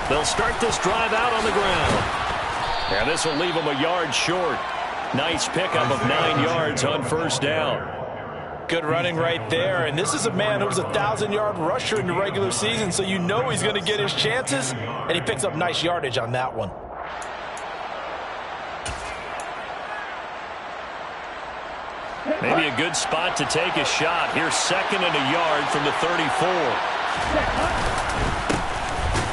They'll start this drive out on the ground. And this will leave them a yard short. Nice pickup of 9 yards on first down. Good running right there. And this is a man who was a 1,000-yard rusher in the regular season, so you know he's going to get his chances. And he picks up nice yardage on that one. Maybe a good spot to take a shot. Here's 2nd and a yard from the 34.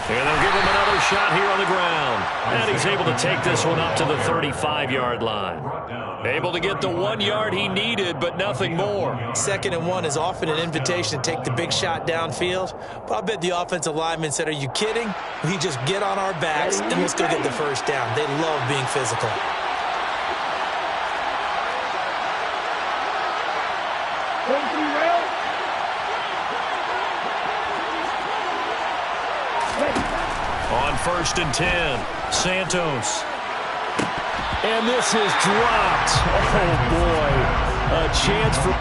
And they'll give him another shot here on the ground. And he's able to take this one up to the 35-yard line. Able to get the 1 yard he needed, but nothing more. 2nd and 1 is often an invitation to take the big shot downfield. But I bet the offensive lineman said, are you kidding? We just get on our backs and let's go get the first down. They love being physical. On 1st and 10, Santos. And this is dropped. Oh, boy. A chance for...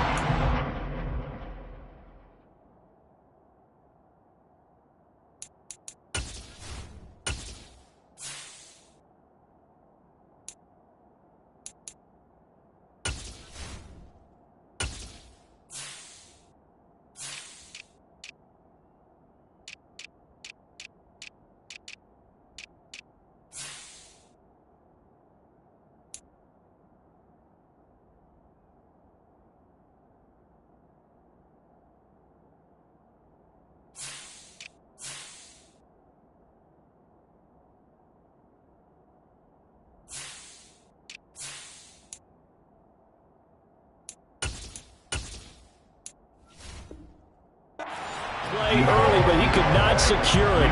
play early, but he could not secure it.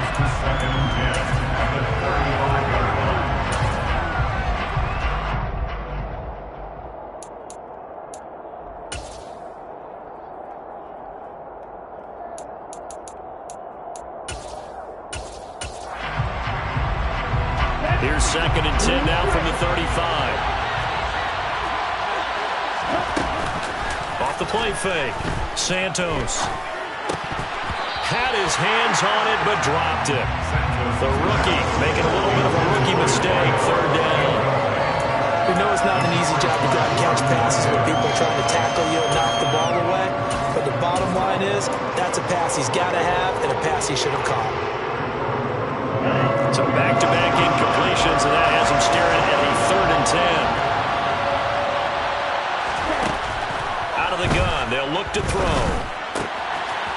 Here's 2nd and 10 now from the 35. Off the play fake. Santos had his hands on it, but dropped it. The rookie making a little bit of a rookie mistake. 3rd down. We know it's not an easy job to go and catch passes when people are trying to tackle you and knock the ball away. But the bottom line is, that's a pass he's got to have and a pass he should have caught. So back-to-back incompletions, and that has him staring at a 3rd and 10. Out of the gun, they'll look to throw.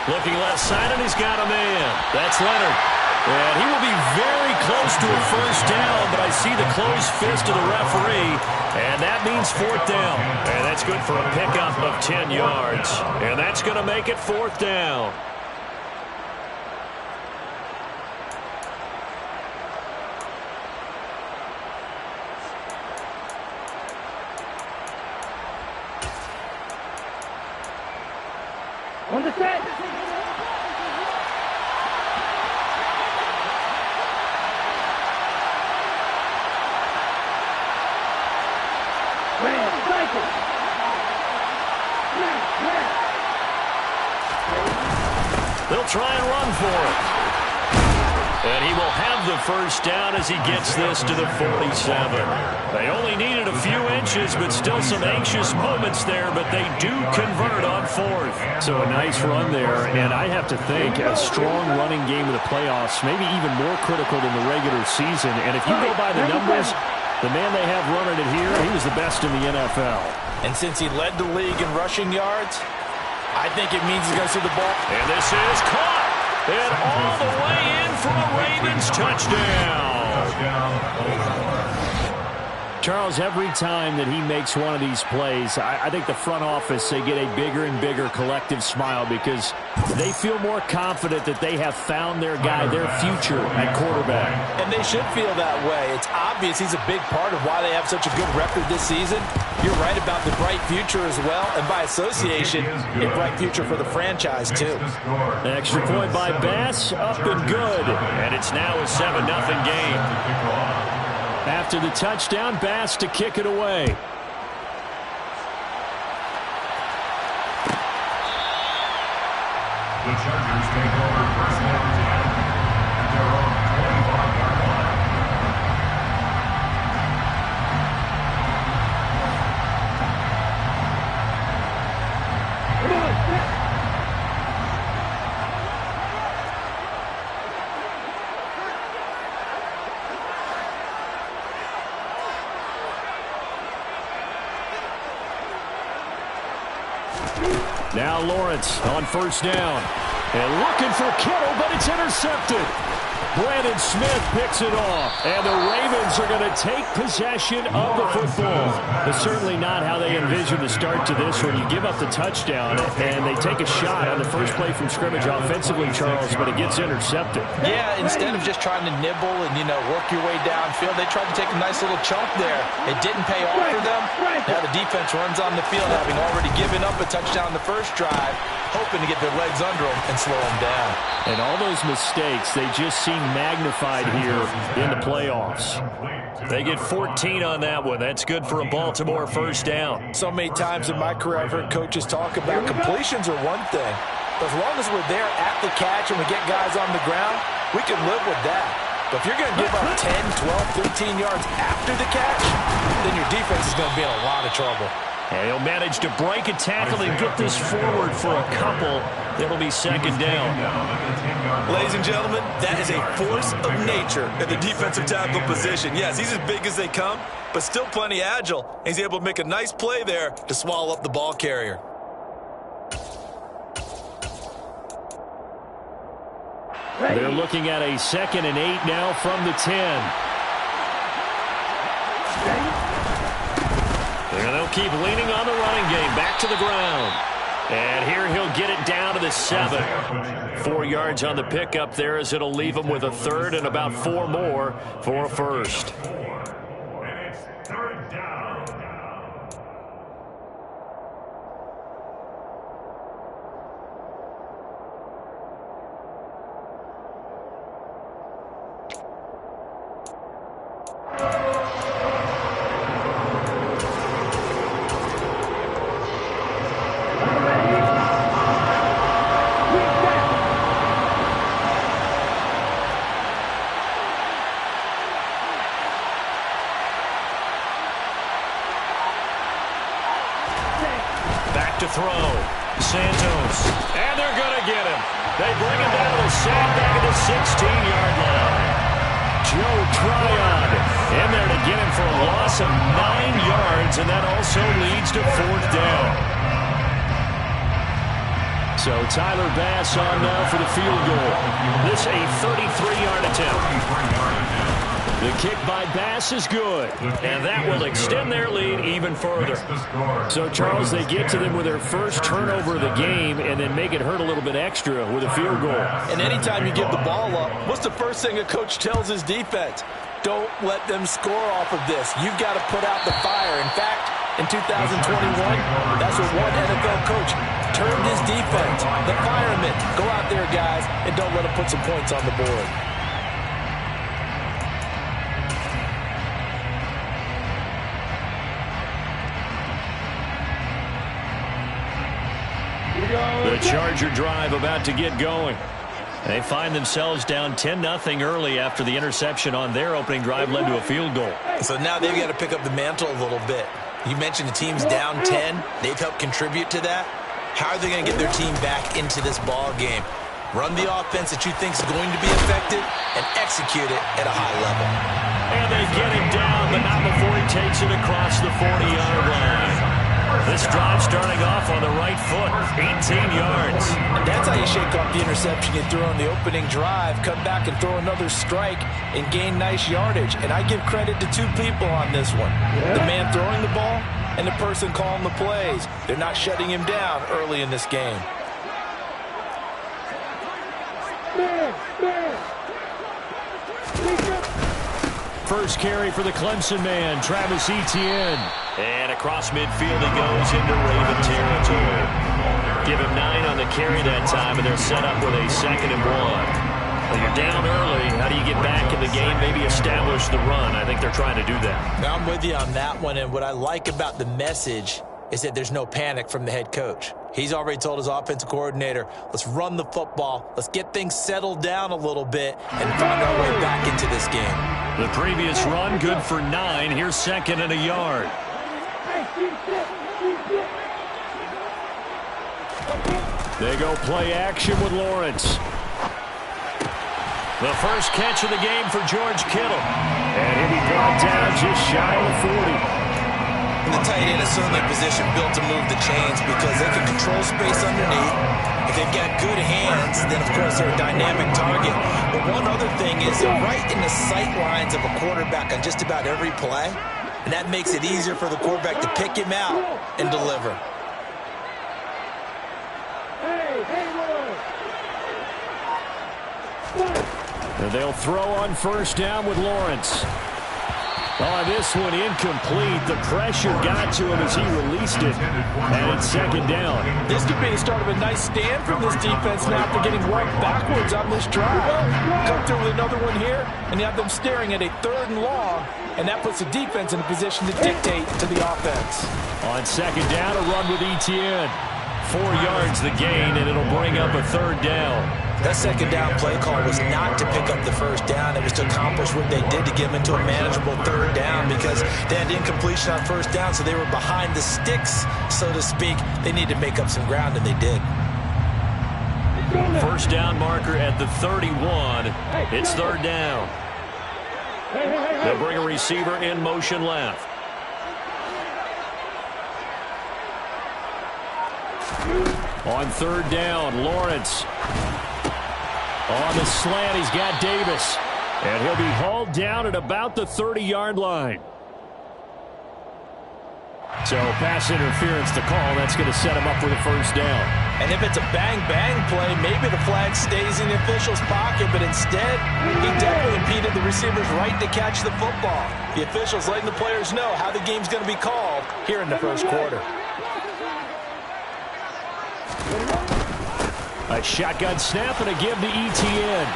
Looking left side, and he's got a man. That's Leonard. And he will be very close to a first down, but I see the closed fist of the referee, and that means 4th down. And that's good for a pickup of 10 yards. And that's going to make it 4th down. On the set. They'll try and run for it. And he will have the first down as he gets this to the 47. They only needed a few inches, but still some anxious moments there, but they do convert on 4th. So a nice run there, and I have to think a strong running game of the playoffs, maybe even more critical than the regular season. And if you go by the numbers, the man they have running it here, he was the best in the NFL. And since he led the league in rushing yards, I think it means he's going to see the ball. And this is caught. And all the way in for a Ravens touchdown. Charles, every time that he makes one of these plays, I think the front office, they get a bigger and bigger collective smile because they feel more confident that they have found their guy, their future at quarterback. And they should feel that way. It's obvious he's a big part of why they have such a good record this season. You're right about the bright future as well, and by association, a bright future for the franchise too. An extra point by Bass, up and good. And it's now a 7-0 game. After the touchdown, Bass to kick it away. The Chargers take over first down and 10 at their own 25-yard line. Now Lawrence on first down. And looking for Kittle, but it's intercepted. Brandon Smith picks it off. And the Ravens are going to take possession of the football. It's certainly not how they envisioned the start to this when you give up the touchdown and they take a shot on the first play from scrimmage offensively, Charles, but it gets intercepted. Yeah, instead of just trying to nibble and, work your way downfield, they tried to take a nice little chunk there. It didn't pay off for them. Now the defense runs on the field, having already given up a touchdown the first drive, hoping to get their legs under them and slow them down. And all those mistakes, they just seem magnified here in the playoffs. They get 14 on that one. That's good for a Baltimore first down. So many times in my career I've heard coaches talk about completions are one thing. But as long as we're there at the catch and we get guys on the ground, we can live with that. But if you're going to give up 10, 12, 13 yards after the catch, then your defense is going to be in a lot of trouble. And he'll manage to break a tackle and get this forward for a couple. It'll be second down. Ladies and gentlemen, that is a force of nature at the defensive tackle position. Yes, he's as big as they come, but still plenty agile. He's able to make a nice play there to swallow up the ball carrier. They're looking at a 2nd and 8 now from the 10. And they'll keep leaning on the running game. Back to the ground. And here he'll get it down to the 7. 4 yards on the pickup there as it'll leave him with a third and about 4 more for a first. And it's third down. Back to throw. Santos. And they're going to get him. They bring him down to the sandbag at the 16-yard line. Joe Tryon in there to get him for a loss of 9 yards, and that also leads to 4th down. So Tyler Bass on now for the field goal. This a 33-yard attempt. The kick by Bass is good, and that will extend their lead even further. So, Charles, they get to them with their first turnover of the game and then make it hurt a little bit extra with a field goal. And anytime you give the ball up, what's the first thing a coach tells his defense? Don't let them score off of this. You've got to put out the fire. In fact, in 2021, that's what one NFL coach termed his defense, the firemen. Go out there, guys, and don't let them put some points on the board. The Charger drive about to get going. They find themselves down 10-0 early after the interception on their opening drive led to a field goal. So now they've got to pick up the mantle a little bit. You mentioned the team's down 10. They've helped contribute to that. How are they going to get their team back into this ball game? Run the offense that you think is going to be effective and execute it at a high level. And they get him down, but not before he takes it across the 40-yard line. This drive starting off on the right foot, 18 yards. And that's how you shake off the interception you threw on the opening drive, come back and throw another strike and gain nice yardage. And I give credit to 2 people on this one. The man throwing the ball and the person calling the plays. They're not shutting him down early in this game. First carry for the Clemson man, Travis Etienne. And across midfield he goes into Raven territory. Give him 9 on the carry that time, and they're set up with a 2nd and 1. Well, you're down early. How do you get back in the game, maybe establish the run? I think they're trying to do that. I'm with you on that one, and what I like about the message is that there's no panic from the head coach. He's already told his offensive coordinator, let's run the football, let's get things settled down a little bit and find our way back into this game. The previous run, good for 9. Here's 2nd and a yard. They go play action with Lawrence. The first catch of the game for George Kittle. And he'll be brought down just shy of the 40. And the tight end is certainly a position built to move the chains because they can control space underneath. If they've got good hands, then of course they're a dynamic target. But one other thing is they're right in the sight lines of a quarterback on just about every play. And that makes it easier for the quarterback to pick him out and deliver. And they'll throw on first down with Lawrence. Oh, this one incomplete. The pressure got to him as he released it. And it's 2nd down. This could be the start of a nice stand from this defense now after getting worked backwards on this drive. Come through with another one here, and you have them staring at a 3rd and long, and that puts the defense in a position to dictate to the offense. On 2nd down, a run with Etienne. 4 yards the gain, and it'll bring up a 3rd down. That 2nd down play call was not to pick up the first down. It was to accomplish what they did to get them into a manageable 3rd down because they had incompletion on first down, so they were behind the sticks, so to speak. They needed to make up some ground, and they did. First down marker at the 31. It's 3rd down. They'll bring a receiver in motion left. On 3rd down, Lawrence. On the slant, he's got Davis. And he'll be hauled down at about the 30-yard line. So pass interference to call. That's going to set him up with a first down. And if it's a bang-bang play, maybe the flag stays in the official's pocket, but instead, he definitely impeded the receiver's right to catch the football. The official's letting the players know how the game's going to be called here in the first quarter. A shotgun snap and a give to Etienne.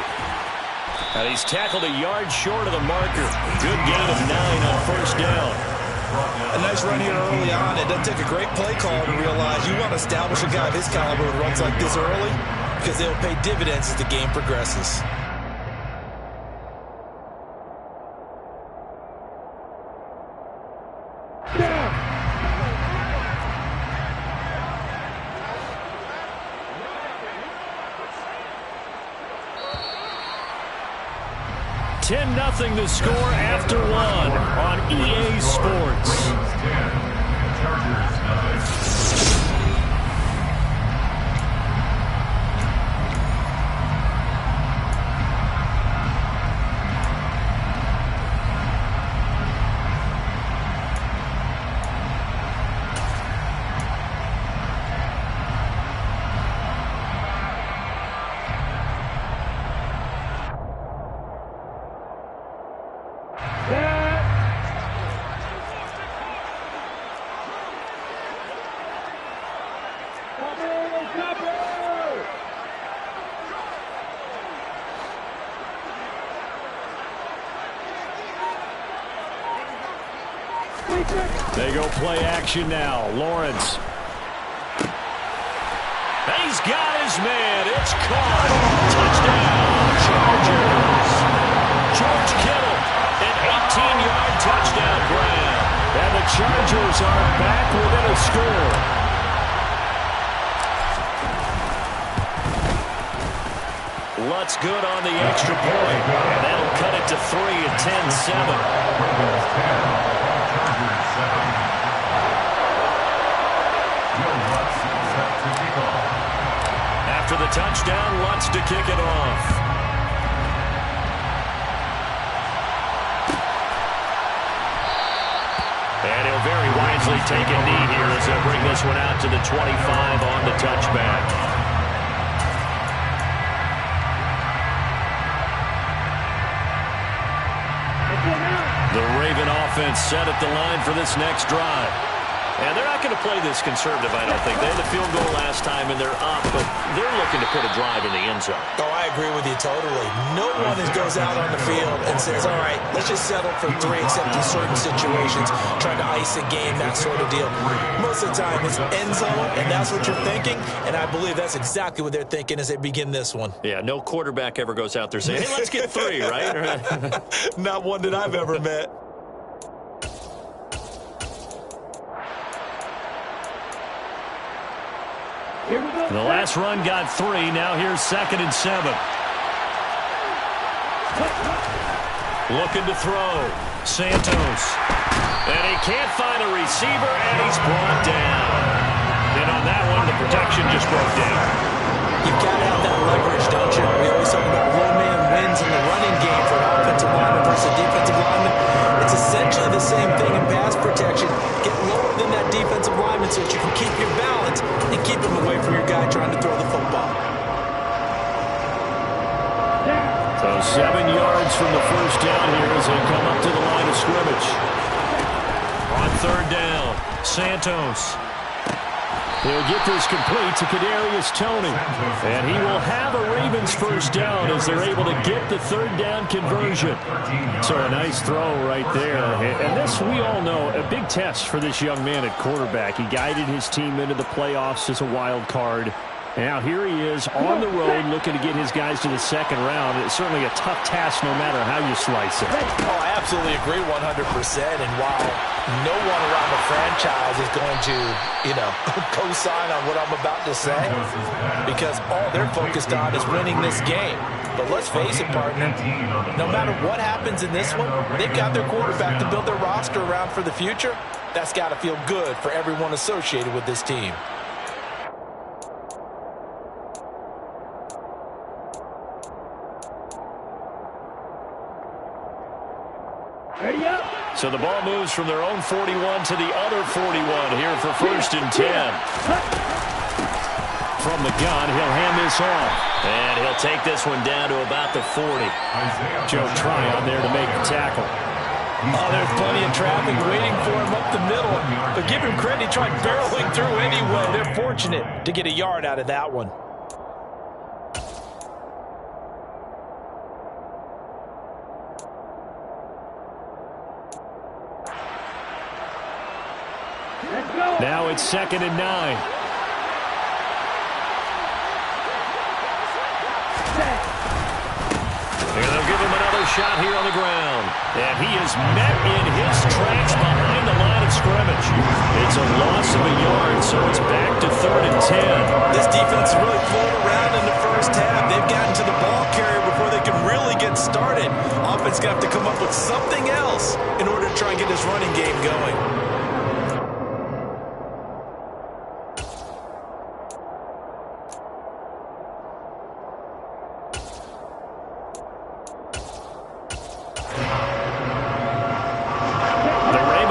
And he's tackled a yard short of the marker. Good gain of 9 on first down. A nice run here early on. It doesn't take a great play call to realize you want to establish a guy of his caliber who runs like this early because they'll pay dividends as the game progresses. Nothing to score after 1 on EA Sports. They go play action now. Lawrence. He's got his man. It's caught. Touchdown, Chargers. George Kittle, an 18-yard touchdown grab. And the Chargers are back within a score. Lutz good on the extra point. And that'll cut it to 3 at 10-7. After the touchdown, Lutz to kick it off. And he'll very wisely take a knee here as they bring this one out to the 25 on the touchback. The Raven offense set at the line for this next drive. And they're not going to play this conservative, I don't think. They had the field goal last time, and they're up, but they're looking to put a drive in the end zone. Oh, I agree with you totally. No one goes out on the field and says, all right, let's just settle for 3 except in certain situations, trying to ice a game, that sort of deal. Most of the time, it's end zone, and that's what you're thinking, and I believe that's exactly what they're thinking as they begin this one. Yeah, no quarterback ever goes out there saying, hey, let's get 3, right? Not one that I've ever met. The last run got 3. Now here's 2nd and 7. Looking to throw. Santos. And he can't find a receiver, and he's brought down. And on that one, the protection just broke down. You've got to have that leverage, don't you? We always talk about low man wins in the running game for an offensive lineman versus a defensive lineman. It's essentially the same thing in pass protection. Get lower than that defensive lineman so that you can keep your balance and keep him away from your guy trying to throw the football. So 7 yards from the first down here as they come up to the line of scrimmage. On 3rd down, Santos. He'll get this complete to Kadarius Toney. And he will have a Ravens first down as they're able to get the 3rd down conversion. So a nice throw right there. And this, we all know, a big test for this young man at quarterback. He guided his team into the playoffs as a wild card. Now here he is on the road looking to get his guys to the 2nd round. It's certainly a tough task no matter how you slice it. Oh, I absolutely agree 100%. And while no one around the franchise is going to, co-sign on what I'm about to say, because all they're focused on is winning this game. But let's face it, partner, no matter what happens in this one, they've got their quarterback to build their roster around for the future. That's got to feel good for everyone associated with this team. So the ball moves from their own 41 to the other 41 here for 1st and 10. From the gun, he'll hand this off. And he'll take this one down to about the 40. Joe Tryon there to make the tackle. Oh, there's plenty of traffic waiting for him up the middle. But give him credit, he tried barreling through anyway. They're fortunate to get a yard out of that one. Now it's 2nd and 9. And they'll give him another shot here on the ground. And he is met in his tracks behind the line of scrimmage. It's a loss of a yard, so it's back to 3rd and 10. This defense really flowed around in the first half. They've gotten to the ball carrier before they can really get started. Offense going to have to come up with something else in order to try and get this running game going.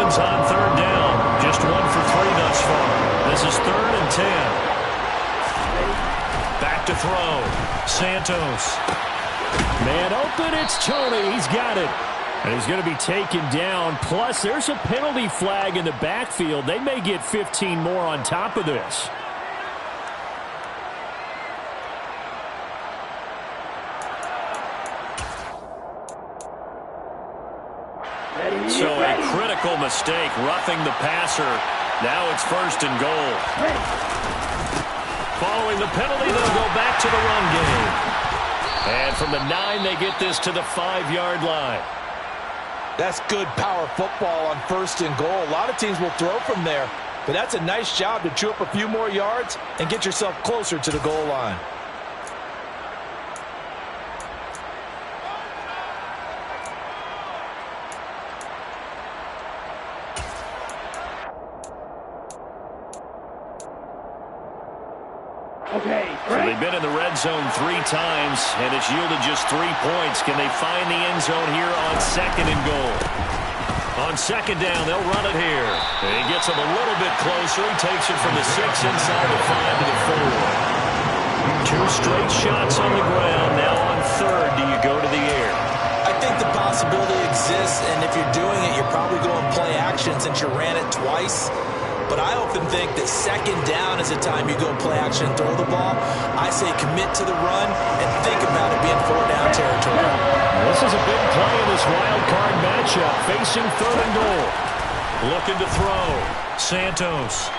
On 3rd down, just 1 for 3 thus far. This is 3rd and 10. Back to throw. Santos. Man open, it's Toney. He's got it. And he's going to be taken down. Plus, there's a penalty flag in the backfield. They may get 15 more on top of this. So a critical mistake, roughing the passer. Now it's 1st and goal. Following the penalty, they'll go back to the run game. And from the 9, they get this to the 5-yard line. That's good power football on 1st and goal. A lot of teams will throw from there, but that's a nice job to chew up a few more yards and get yourself closer to the goal line. So they've been in the red zone 3 times, and it's yielded just 3 points. Can they find the end zone here on 2nd and goal? On 2nd down, they'll run it here. And he gets him a little bit closer. He takes it from the 6 inside the 5 to the 4. 2 straight shots on the ground. Now on 3rd, do you go to the air? I think the possibility exists, and if you're doing it, you're probably going play action since you ran it twice. but I often think that second down is a time you go play action and throw the ball. I say commit to the run and think about it being 4-down territory. This is a big play in this wild card matchup, facing 3rd and goal. Looking to throw. Santos.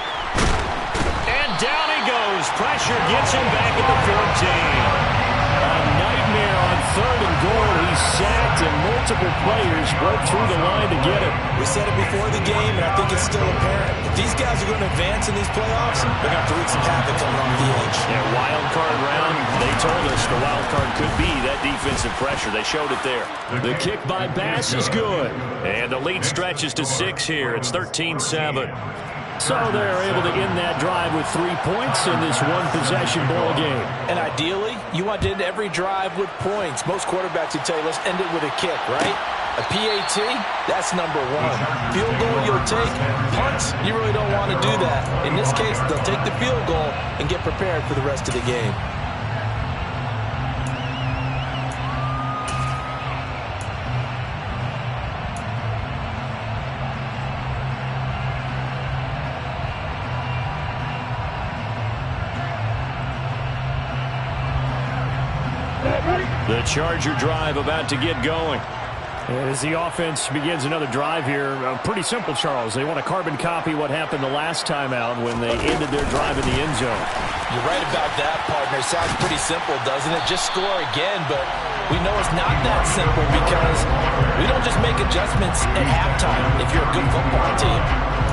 And down he goes. Pressure gets him back at the 14. A nightmare on 3rd and goal. He's sacked, and multiple players broke through the line to get him. We said it before the game, and I think it's still apparent. If these guys are going to advance in these playoffs, they're going to have to wreak some havoc coming off the edge. Yeah, wild card round, they told us the wild card could be that defensive pressure. They showed it there. The kick by Bass is good. And the lead stretches to 6 here. It's 13-7. So they're able to end that drive with 3 points in this one-possession ball game. And ideally, you want to end every drive with points. Most quarterbacks would tell you, let's end it with a kick, right? A PAT, that's number 1. Field goal, you'll take. Punts, you really don't want to do that. In this case, they'll take the field goal and get prepared for the rest of the game. The Charger drive about to get going. As the offense begins another drive here, pretty simple, Charles. They want to carbon copy what happened the last time out when they ended their drive in the end zone. You're right about that, partner. Sounds pretty simple, doesn't it? Just score again, but we know it's not that simple because we don't just make adjustments at halftime if you're a good football team.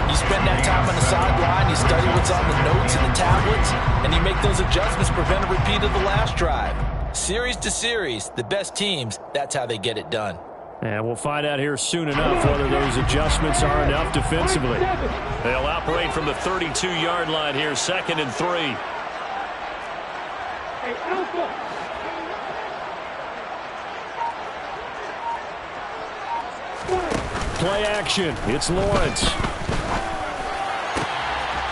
You spend that time on the sideline, you study what's on the notes and the tablets, and you make those adjustments, prevent a repeat of the last drive. Series to series, the best teams, that's how they get it done. And we'll find out here soon enough whether those adjustments are enough defensively. They'll operate from the 32-yard line here, 2nd and 3. Play action. It's Lawrence.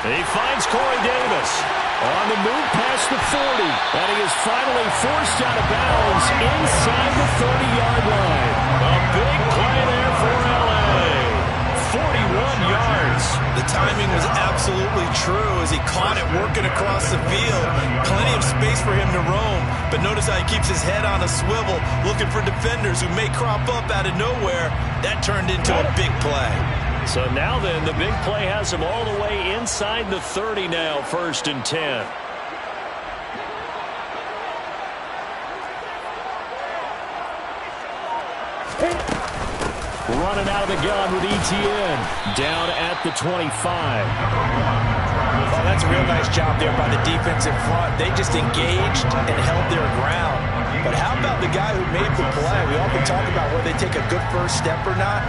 He finds Corey Davis. On the move past the 40. And he is finally forced out of bounds inside the 30-yard line. A big play there for L.A. 41 yards. The timing was absolutely true as he caught it working across the field. Plenty of space for him to roam. But notice how he keeps his head on a swivel, looking for defenders who may crop up out of nowhere. That turned into a big play. So now then, the big play has him all the way inside the 30 now, 1st and 10. Running out of the gun with Etienne. Down at the 25. Oh, that's a real nice job there by the defensive front. They just engaged and held their ground. But how about the guy who made the play? We often talk about whether they take a good first step or not.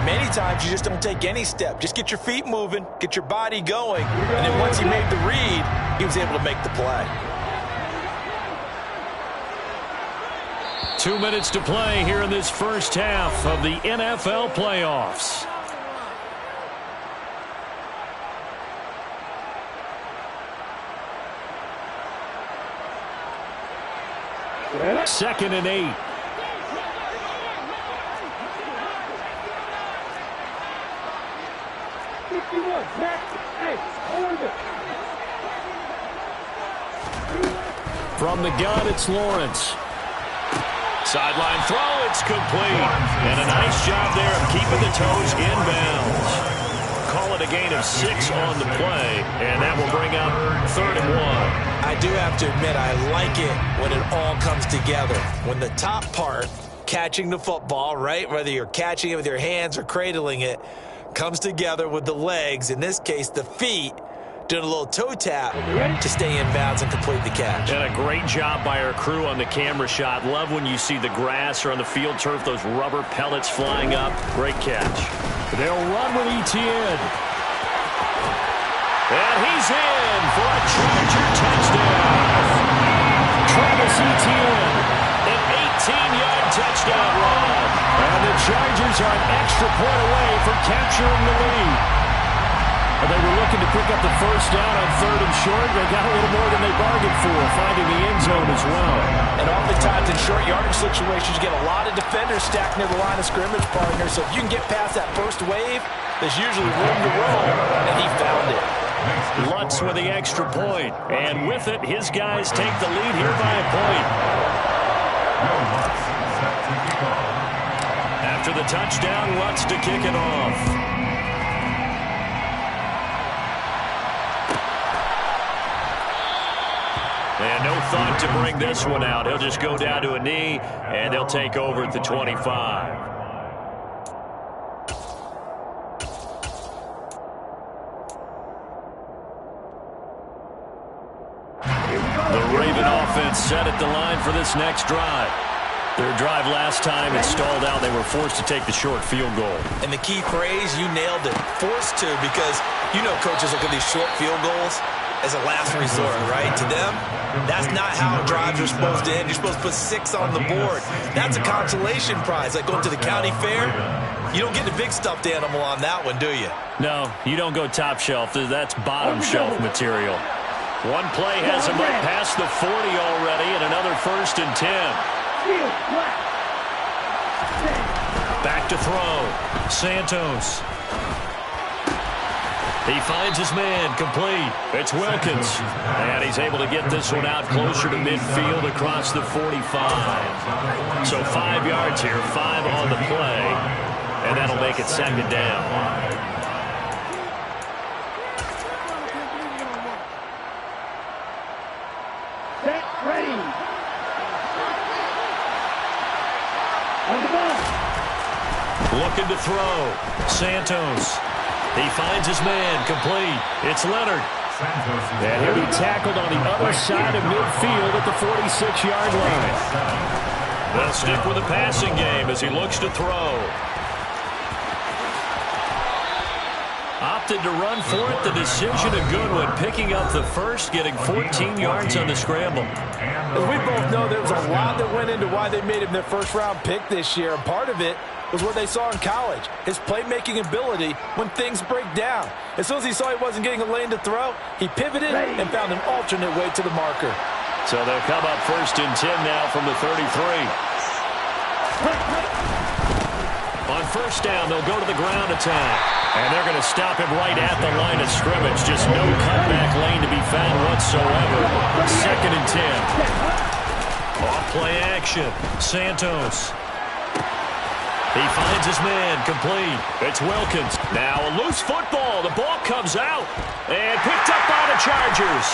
Many times you just don't take any step. Just get your feet moving, get your body going, and then once he made the read, he was able to make the play. 2 minutes to play here in this first half of the NFL playoffs. Second and 8. From the gun, it's Lawrence. Sideline throw, it's complete. And a nice job there of keeping the toes inbounds. Call it a gain of 6 on the play, and that will bring up 3rd and 1. I do have to admit, I like it when it all comes together. When the top part, catching the football, right, whether you're catching it with your hands or cradling it, comes together with the legs, in this case the feet, doing a little toe tap to stay in bounds and complete the catch. And a great job by our crew on the camera shot. Love when you see the grass or on the field turf, those rubber pellets flying up. Great catch. They'll run with Etienne. And he's in for a Charger touchdown. Travis Etienne. An 18-yard touchdown run. And the Chargers are an extra point away from capturing the lead. And they were looking to pick up the first down on 3rd and short. They got a little more than they bargained for, finding the end zone as well. And oftentimes in short yardage situations, you get a lot of defenders stacked near the line of scrimmage, partner. So if you can get past that first wave, there's usually room to roll, and he found it. Lutz with the extra point. And with it, his guys take the lead here by a point. After the touchdown, Lutz to kick it off. And no thought to bring this one out. He'll just go down to a knee, and they'll take over at the 25. The Raven offense set at the line for this next drive. Their drive last time, it stalled out. They were forced to take the short field goal. And the key phrase, you nailed it, forced to, because you know coaches look at these short field goals as a last resort, right? To them, that's not how drives are supposed to end. You're supposed to put 6 on the board. That's a consolation prize, like going to the county fair. You don't get the big stuffed animal on that one, do you? No, you don't go top shelf. That's bottom shelf material. One play has him up past the 40 already, and another 1st and 10. Back to throw. Santos. He finds his man, complete. It's Wilkins. And he's able to get this one out closer to midfield across the 45. So 5 yards here, 5 on the play. And that'll make it 2nd down. Looking to throw. Santos. He finds his man, complete. It's Leonard. And he'll be tackled on the other side of midfield at the 46-yard line. They'll stick with the passing game as he looks to throw. Opted to run for it. The decision a good one. Picking up the first, getting 14 yards on the scramble. As we both know, there was a lot that went into why they made him their first-round pick this year. And part of it was what they saw in college, his playmaking ability when things break down. As soon as he saw he wasn't getting a lane to throw, he pivoted and found an alternate way to the marker. So they'll come up 1st and 10 now from the 33. On 1st down, they'll go to the ground attack. And they're going to stop him right at the line of scrimmage. Just no cutback lane to be found whatsoever. 2nd and 10. Off play action. Santos. He finds his man, complete. It's Wilkins. Now a loose football. The ball comes out and picked up by the Chargers.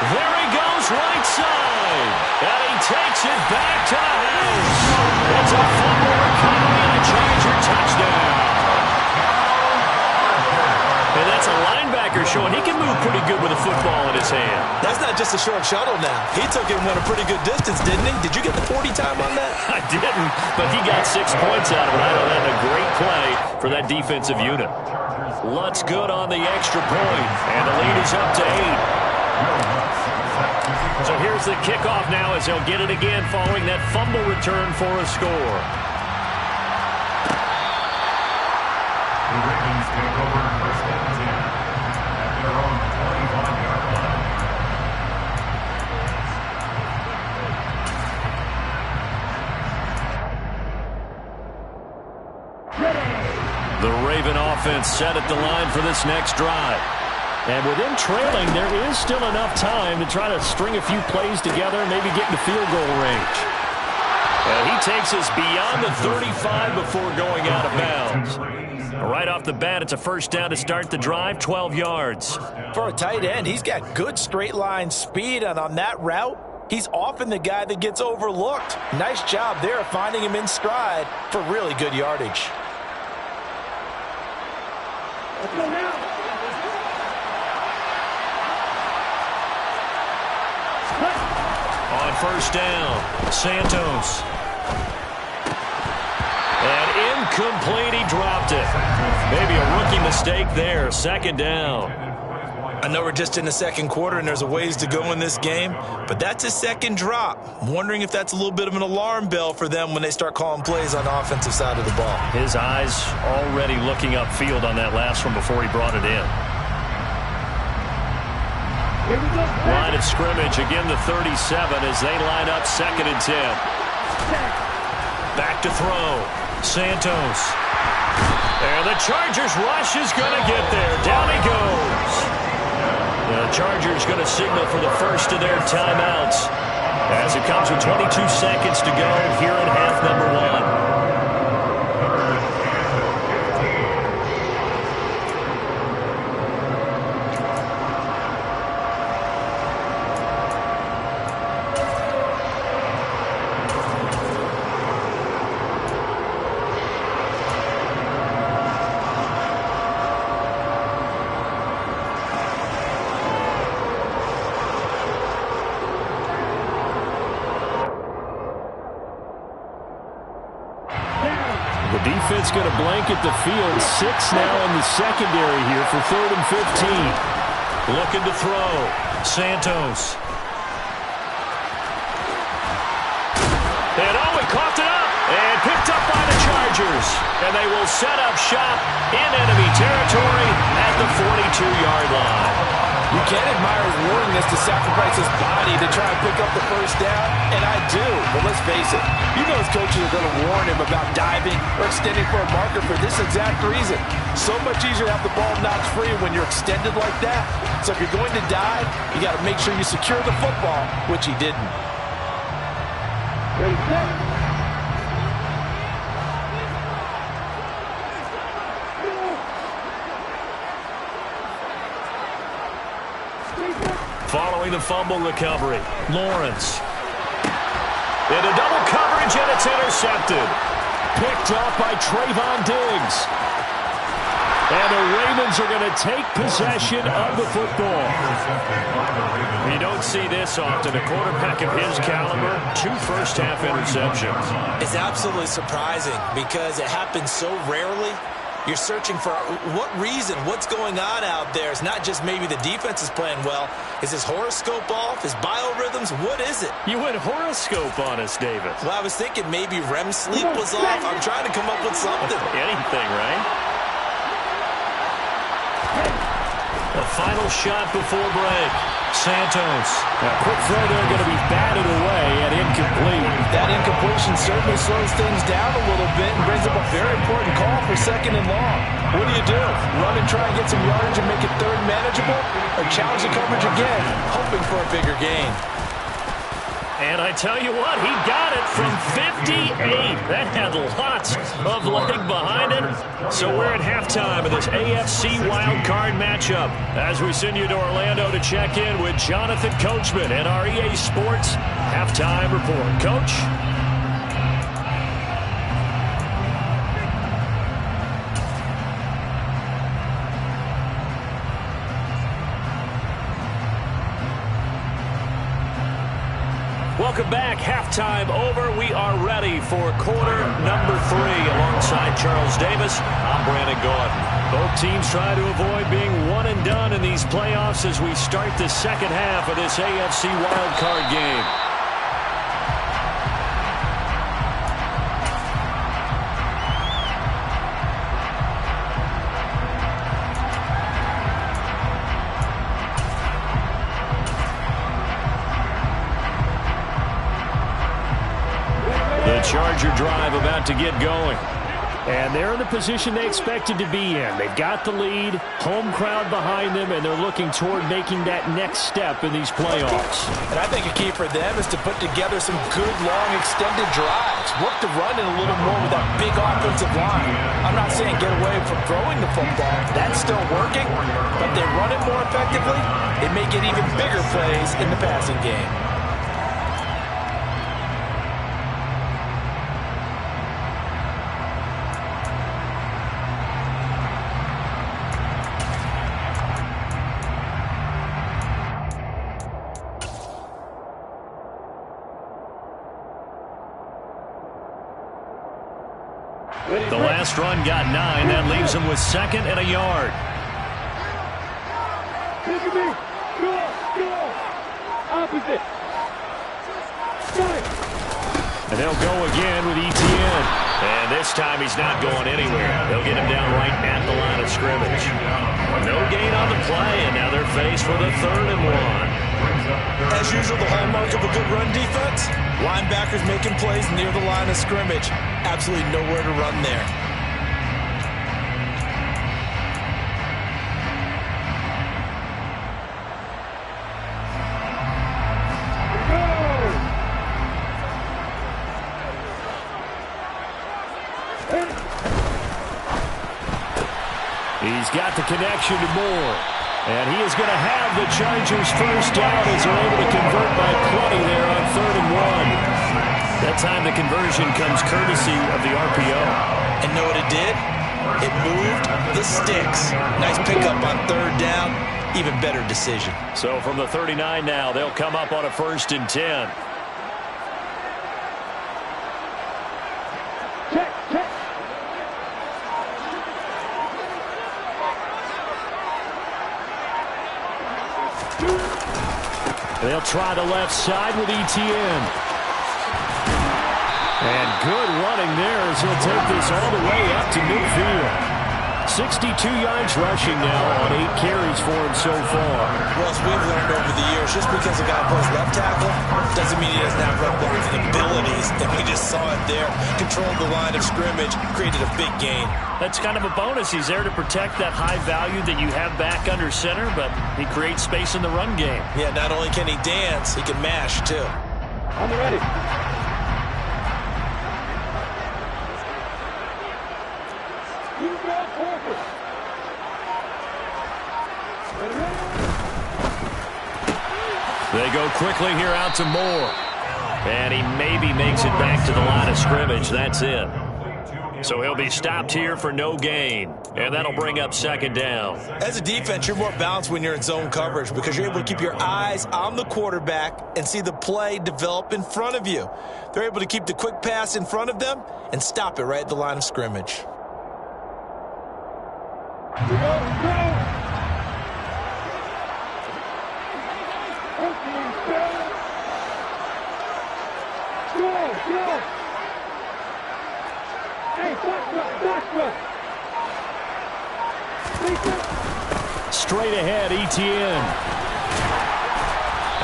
There he goes, right side. And he takes it back to the house. It's a fumble recovery and a Charger touchdown. And that's a linebacker showing he can move pretty good with a football in his hand. That's not just a short shuttle now. He took it and went a pretty good distance, didn't he? Did you get the 40 time on that? I didn't, but he got 6 points out of it. I know that a great play for that defensive unit. Lutz good on the extra point, and the lead is up to 8. So here's the kickoff now as they'll get it again following that fumble return for a score. The Ravens take over 1st and 10 at their own 25-yard line. The Raven offense set at the line for this next drive. And with them trailing, there is still enough time to try to string a few plays together, maybe get in the field goal range. And he takes us beyond the 35 before going out of bounds. Right off the bat, it's a 1st down to start the drive, 12 yards. For a tight end, he's got good straight line speed, and on that route, he's often the guy that gets overlooked. Nice job there of finding him in stride for really good yardage. Let's go now. On 1st down, Santos. And incomplete, he dropped it. Maybe a rookie mistake there, 2nd down. I know we're just in the 2nd quarter and there's a ways to go in this game, but that's his 2nd drop. I'm wondering if that's a little bit of an alarm bell for them when they start calling plays on the offensive side of the ball. His eyes already looking upfield on that last one before he brought it in. Line of scrimmage, again the 37 as they line up 2nd and 10. Back to throw. Santos. And the Chargers rush is going to get there. Down he goes. The Chargers going to signal for the first of their timeouts as it comes with 22 seconds to go here in half number 1. Defense going to blanket the field. 6 now in the secondary here for 3rd and 15. Looking to throw. Santos. And he coughed it up and picked up by the Chargers. And they will set up shop in enemy territory at the 42-yard line. You can't admire his willingness to sacrifice his body to try and pick up the first down, and I do. But let's face it, you know his coaches are going to warn him about diving or extending for a marker for this exact reason. So much easier to have the ball knocked free when you're extended like that. So if you're going to dive, you got to make sure you secure the football, which he didn't. Ready, set. Following the fumble recovery, Lawrence. Into double coverage, and it's intercepted. Picked off by Trayvon Diggs. And the Ravens are going to take possession of the football. You don't see this often. A quarterback of his caliber, 2 first-half interceptions. It's absolutely surprising because it happens so rarely. You're searching for what reason, what's going on out there. It's not just maybe the defense is playing well. Is his horoscope off? His biorhythms? What is it? You went horoscope on us, David. Well, I was thinking maybe REM sleep was off. I'm trying to come up with something. Anything, right? The final shot before break. Santos. A quick throw there going to be batted away and incomplete. That incompletion certainly slows things down a little bit and brings up a very important call for 2nd and long. What do? Run and try and get some yardage and make it 3rd manageable? Or challenge the coverage again, hoping for a bigger gain? And I tell you what, he got it from 58. That had lots of leg behind it. So we're at halftime of this AFC wildcard matchup as we send you to Orlando to check in with Jonathan Coachman and our EA Sports Halftime Report. Coach? Welcome back. Halftime over. We are ready for quarter number 3 alongside Charles Davis. I'm Brandon Gaudin. Both teams try to avoid being one and done in these playoffs as we start the second half of this AFC wildcard game. Charger drive about to get going. And they're in the position they expected to be in. They've got the lead, home crowd behind them, and they're looking toward making that next step in these playoffs. And I think a key for them is to put together some good, long, extended drives. Work the run in a little more with that big offensive line. I'm not saying get away from throwing the football. That's still working. But they run it more effectively, they may get even bigger plays in the passing game. The last run got 9. That leaves him with 2nd and a yard. Opposite. And they'll go again with Etienne. And this time he's not going anywhere. They'll get him down right at the line of scrimmage. No gain on the play, and now they're faced with a 3rd and 1. As usual, the hallmark of a good run defense, linebackers making plays near the line of scrimmage. Absolutely nowhere to run there. He's got the connection to Moore. And he is going to have the Chargers first down as they're able to convert by plenty there on 3rd and 1. That time the conversion comes courtesy of the RPO. And know what it did? It moved the sticks. Nice pickup on 3rd down. Even better decision. So from the 39 now, they'll come up on a 1st and 10. They'll try the left side with Etienne. And good running there as he'll take this all the way up to midfield. 62 yards rushing now on 8 carries for him so far. Well, as we've learned over the years, just because a guy plays left tackle doesn't mean he doesn't have run blocking abilities. And we just saw it there. Controlled the line of scrimmage, created a big gain. That's kind of a bonus. He's there to protect that high value that you have back under center, but he creates space in the run game. Yeah, not only can he dance, he can mash too. I'm ready. They go quickly here out to Moore. And he maybe makes it back to the line of scrimmage. That's it. So he'll be stopped here for no gain. And that'll bring up 2nd down. As a defense, you're more balanced when you're in zone coverage because you're able to keep your eyes on the quarterback and see the play develop in front of you. They're able to keep the quick pass in front of them and stop it right at the line of scrimmage. Straight ahead, Etienne.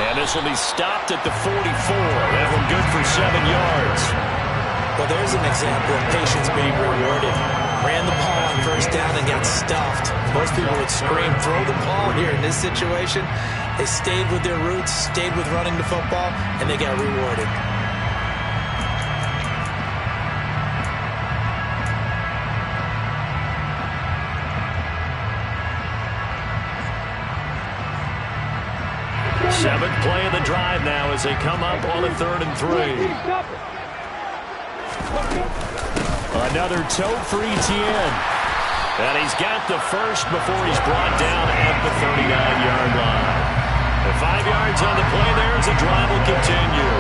And this will be stopped at the 44. That one good for 7 yards. Well, there's an example of patience being rewarded. Ran the ball on 1st down and got stuffed. Most people would scream, throw the ball here. In this situation, they stayed with their roots, stayed with running the football, and they got rewarded. Seventh play of the drive now as they come up on a 3rd and 3. Another tote for Etienne. And he's got the first before he's brought down at the 39-yard line. And 5 yards on the play there as the drive will continue.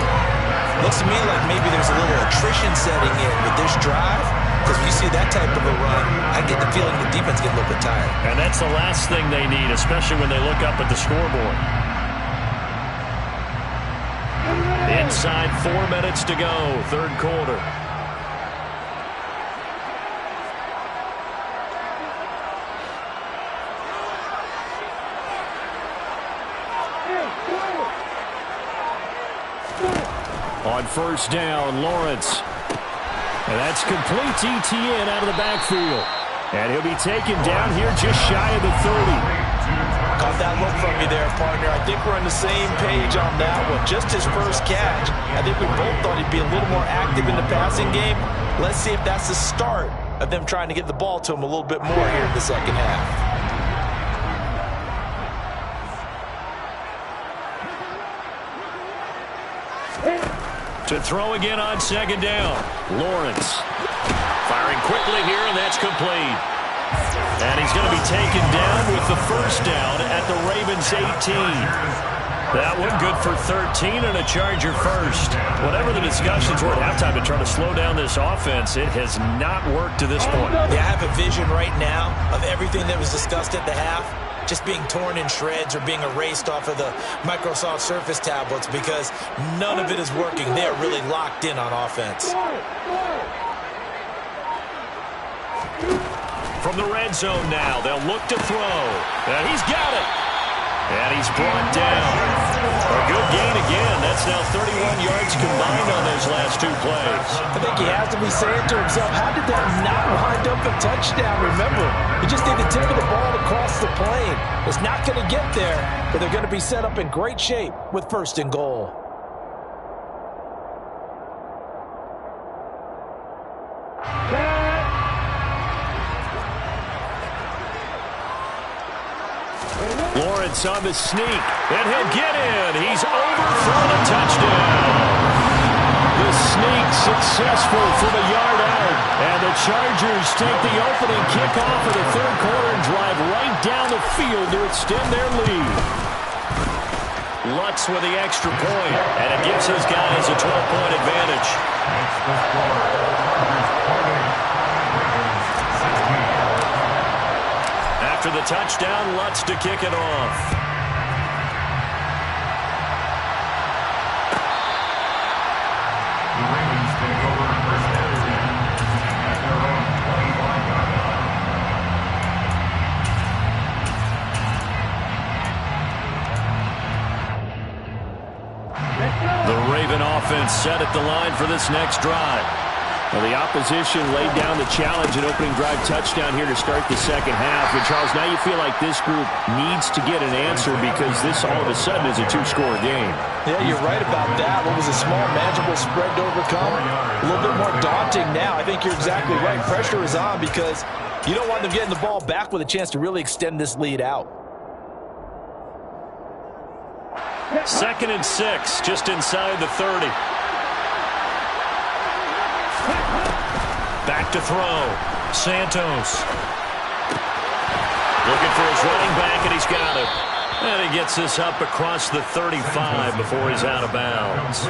Looks to me like maybe there's a little attrition setting in with this drive. Because when you see that type of a run, I get the feeling the defense get a little bit tired. And that's the last thing they need, especially when they look up at the scoreboard. Inside 4 minutes to go, 3rd quarter. On 1st down, Lawrence. And that's complete to Etienne out of the backfield. And he'll be taken down here just shy of the 30. Caught that look from you there, partner. I think we're on the same page on that one. Just his first catch. I think we both thought he'd be a little more active in the passing game. Let's see if that's the start of them trying to get the ball to him a little bit more here in the 2nd half. To throw again on 2nd down. Lawrence firing quickly here, and that's complete. And he's going to be taken down with the 1st down at the Ravens 18. That one good for 13 and a Charger first. Whatever the discussions were at halftime to try to slow down this offense, it has not worked to this point. Yeah, I have a vision right now of everything that was discussed at the half just being torn in shreds or being erased off of the Microsoft Surface tablets because none of it is working. They are really locked in on offense. From the red zone now, they'll look to throw. And he's got it. And he's brought down. A good gain again. That's now 31 yards combined on those last two plays. I think he has to be saying to himself, how did that not wind up a touchdown? Remember, he just need the tip of the ball to cross the plane. It's not going to get there, but they're going to be set up in great shape with 1st and goal. Lawrence on the sneak, and he'll get in. He's overthrown a touchdown. The sneak successful from a yard out, and the Chargers take the opening kickoff of the 3rd quarter and drive right down the field to extend their lead. Lutz with the extra point, and it gives his guys a 12-point advantage. After the touchdown, Lutz to kick it off. The Ravens take over 1st and 10 at their own 25-yard line. The Raven offense set at the line for this next drive. Well, the opposition laid down the challenge, an opening drive touchdown here to start the 2nd half. And, Charles, now you feel like this group needs to get an answer because this all of a sudden is a 2-score game. Yeah, you're right about that. What was a small, manageable spread to overcome, a little bit more daunting now. I think you're exactly right. Pressure is on because you don't want them getting the ball back with a chance to really extend this lead out. 2nd and 6, just inside the 30. Back to throw. Santos. Looking for his running back, and he's got it. And he gets this up across the 35 before he's out of bounds.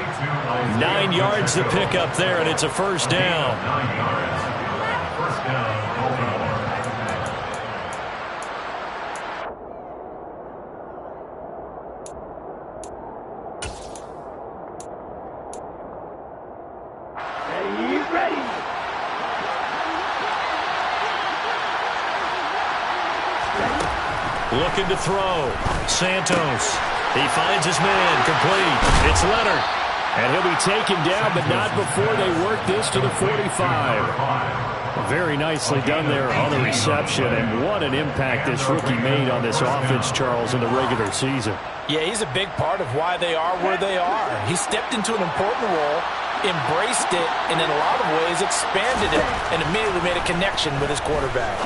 9 yards to pick up there, and it's a 1st down. 9 yards. 1st down, Baltimore. Looking to throw. Santos. He finds his man. Complete. It's Leonard. And he'll be taken down, but not before they work this to the 45. Very nicely done there on the reception. And what an impact this rookie made on this offense, Charles, in the regular season. Yeah, he's a big part of why they are where they are. He stepped into an important role, embraced it, and in a lot of ways expanded it, and immediately made a connection with his quarterback.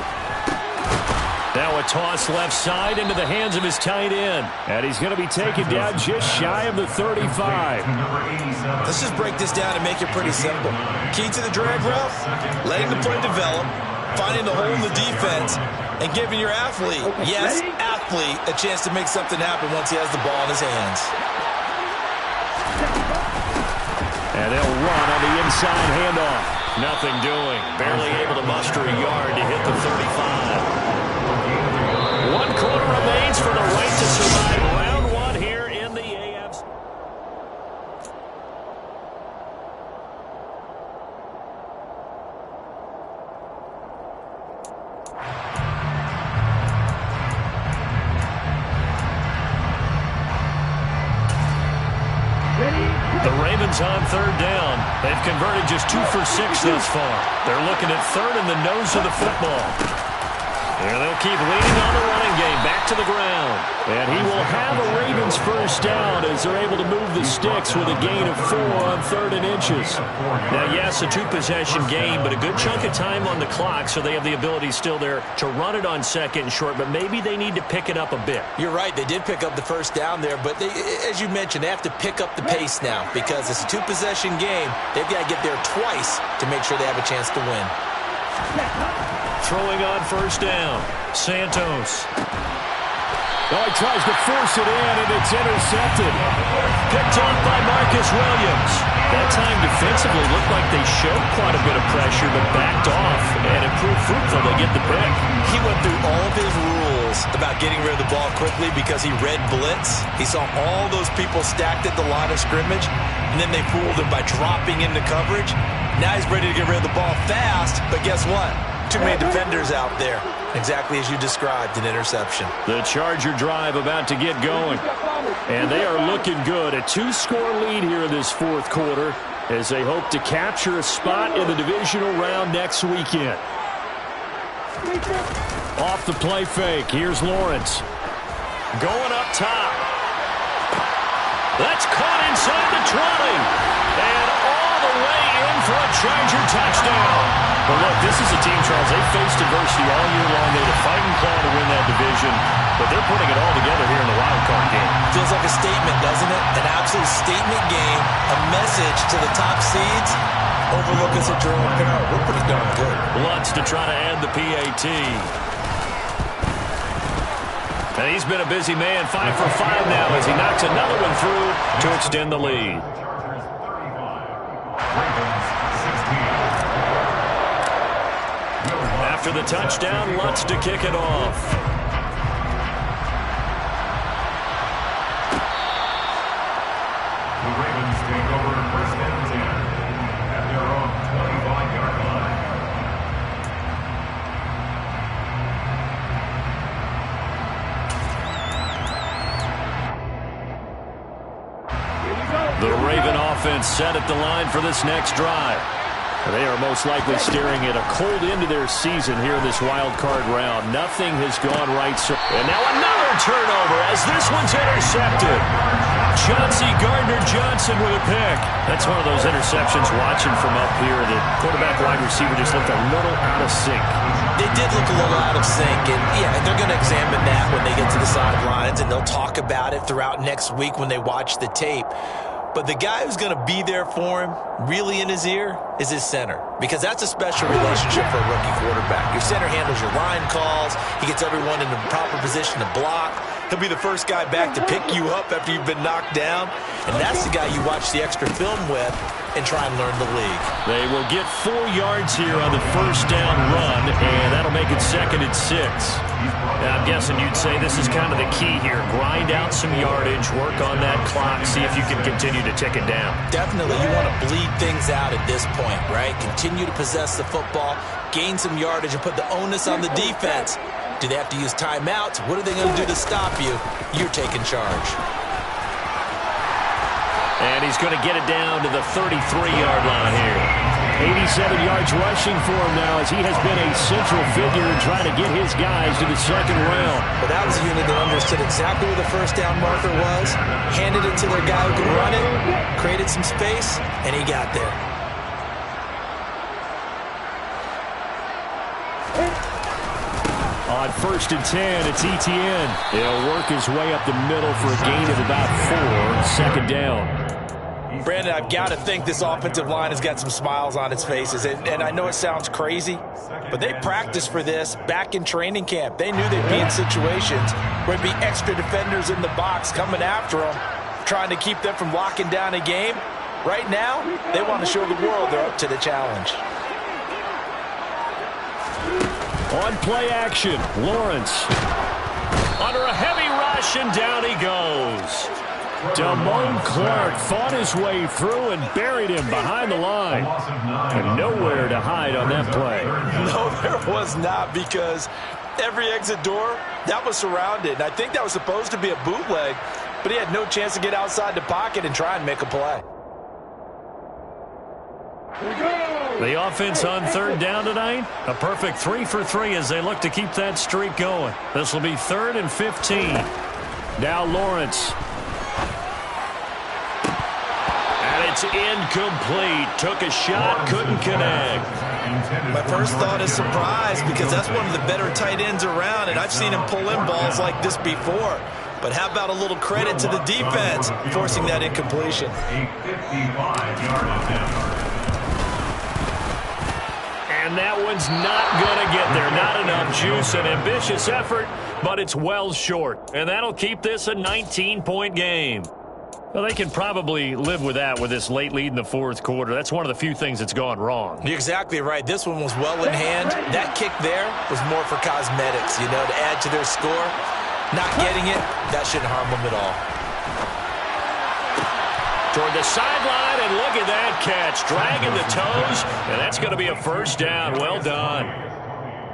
Now a toss left side into the hands of his tight end. And he's going to be taken down just shy of the 35. Let's just break this down and make it pretty simple. Key to the drag route, letting the play develop, finding the hole in the defense, and giving your athlete, yes, athlete, a chance to make something happen once he has the ball in his hands. And they'll run on the inside handoff. Nothing doing. Barely able to muster a yard to hit the 35. 1 quarter remains for the right to survive round 1 here in the AFC. The Ravens on 3rd down. They've converted just 2 for 6 thus far. They're looking at 3rd in the nose of the football. And they'll keep leading on the running game back to the ground. And he will have a Ravens 1st down as they're able to move the sticks with a gain of 4 on 3rd and inches. Now, yes, a 2-possession game, but a good chunk of time on the clock, so they have the ability still there to run it on 2nd and short, but maybe they need to pick it up a bit. You're right. They did pick up the 1st down there, but they, as you mentioned, they have to pick up the pace now because it's a 2-possession game. They've got to get there twice to make sure they have a chance to win. Throwing on 1st down. Santos. Oh, he tries to force it in, and it's intercepted. Picked off by Marcus Williams. That time defensively looked like they showed quite a bit of pressure, but backed off, and it proved fruitful. They get the pick. He went through all of his rules about getting rid of the ball quickly because he read blitz. He saw all those people stacked at the line of scrimmage, and then they fooled him by dropping into coverage. Now he's ready to get rid of the ball fast, but guess what? too many defenders out there. Exactly as you described, an interception. The Charger drive about to get going. And they are looking good. A 2-score lead here in this fourth quarter as they hope to capture a spot in the divisional round next weekend. Off the play fake. Here's Lawrence. Going up top. That's caught inside the 20. And all the way in for a Charger touchdown. But look, this is a team, Charles, they faced adversity all year long. They had a fighting claw to win that division, but they're putting it all together here in the wild card game. Feels like a statement, doesn't it? An absolute statement game, a message to the top seeds. Overlook us at your own peril. We're pretty darn good. Lutz to try to add the PAT. And he's been a busy man, 5 for 5 now as he knocks another one through to extend the lead. After the touchdown, Lutz to kick it off. The Ravens take over first and 10 at their own 25-yard line. The Raven offense set at the line for this next drive. They are most likely staring at a cold end to their season here in this wild card round. Nothing has gone right. And now another turnover as this one's intercepted. Chauncey Gardner-Johnson with a pick. That's one of those interceptions watching from up here. The quarterback wide receiver just looked a little out of sync. They did look a little out of sync, and yeah, they're going to examine that when they get to the sidelines, and they'll talk about it throughout next week when they watch the tape. But the guy who's going to be there for him, really in his ear, is his center. Because that's a special relationship for a rookie quarterback. Your center handles your line calls. He gets everyone in the proper position to block. He'll be the first guy back to pick you up after you've been knocked down. And that's the guy you watch the extra film with and try and learn the league. They will get 4 yards here on the first down run, and that'll make it 2nd and 6. Now, I'm guessing you'd say this is kind of the key here. Grind out some yardage, work on that clock, see if you can continue to tick it down. Definitely, you want to bleed things out at this point, right? Continue to possess the football, gain some yardage, and put the onus on the defense. Do they have to use timeouts? What are they going to do to stop you? You're taking charge. And he's going to get it down to the 33-yard line here. 87 yards rushing for him now as he has been a central figure in trying to get his guys to the second round. But that was a unit that understood exactly where the first down marker was, handed it to their guy who could run it, created some space, and he got there. On 1st and 10, it's Etienne. He'll work his way up the middle for a gain of about 4, 2nd down. Brandon, I've got to think this offensive line has got some smiles on its faces. And I know it sounds crazy, but they practiced for this back in training camp. They knew they'd be in situations where there'd be extra defenders in the box coming after them, trying to keep them from locking down a game. Right now, they want to show the world they're up to the challenge. On play action, Lawrence. Under a heavy rush, and down he goes. Damone Clark fought his way through and buried him behind the line. And nowhere to hide on that play. No, there was not, because every exit door, that was surrounded. And I think that was supposed to be a bootleg, but he had no chance to get outside the pocket and try and make a play. The offense on 3rd down tonight, a perfect 3 for 3 as they look to keep that streak going. This will be 3rd and 15. Now Lawrence. And it's incomplete. Took a shot, couldn't connect. My first thought is surprise, because that's one of the better tight ends around, and I've seen him pull in balls like this before. But how about a little credit to the defense forcing that incompletion? A 55-yard attempt. And that one's not going to get there. Not enough juice. An ambitious effort, but it's well short. And that'll keep this a 19-point game. Well, they can probably live with that with this late lead in the 4th quarter. That's one of the few things that's gone wrong. You're exactly right. This one was well in hand. That kick there was more for cosmetics, to add to their score. Not getting it, that shouldn't harm them at all. Toward the sideline, and look at that catch. Dragging the toes, and that's going to be a first down. Well done.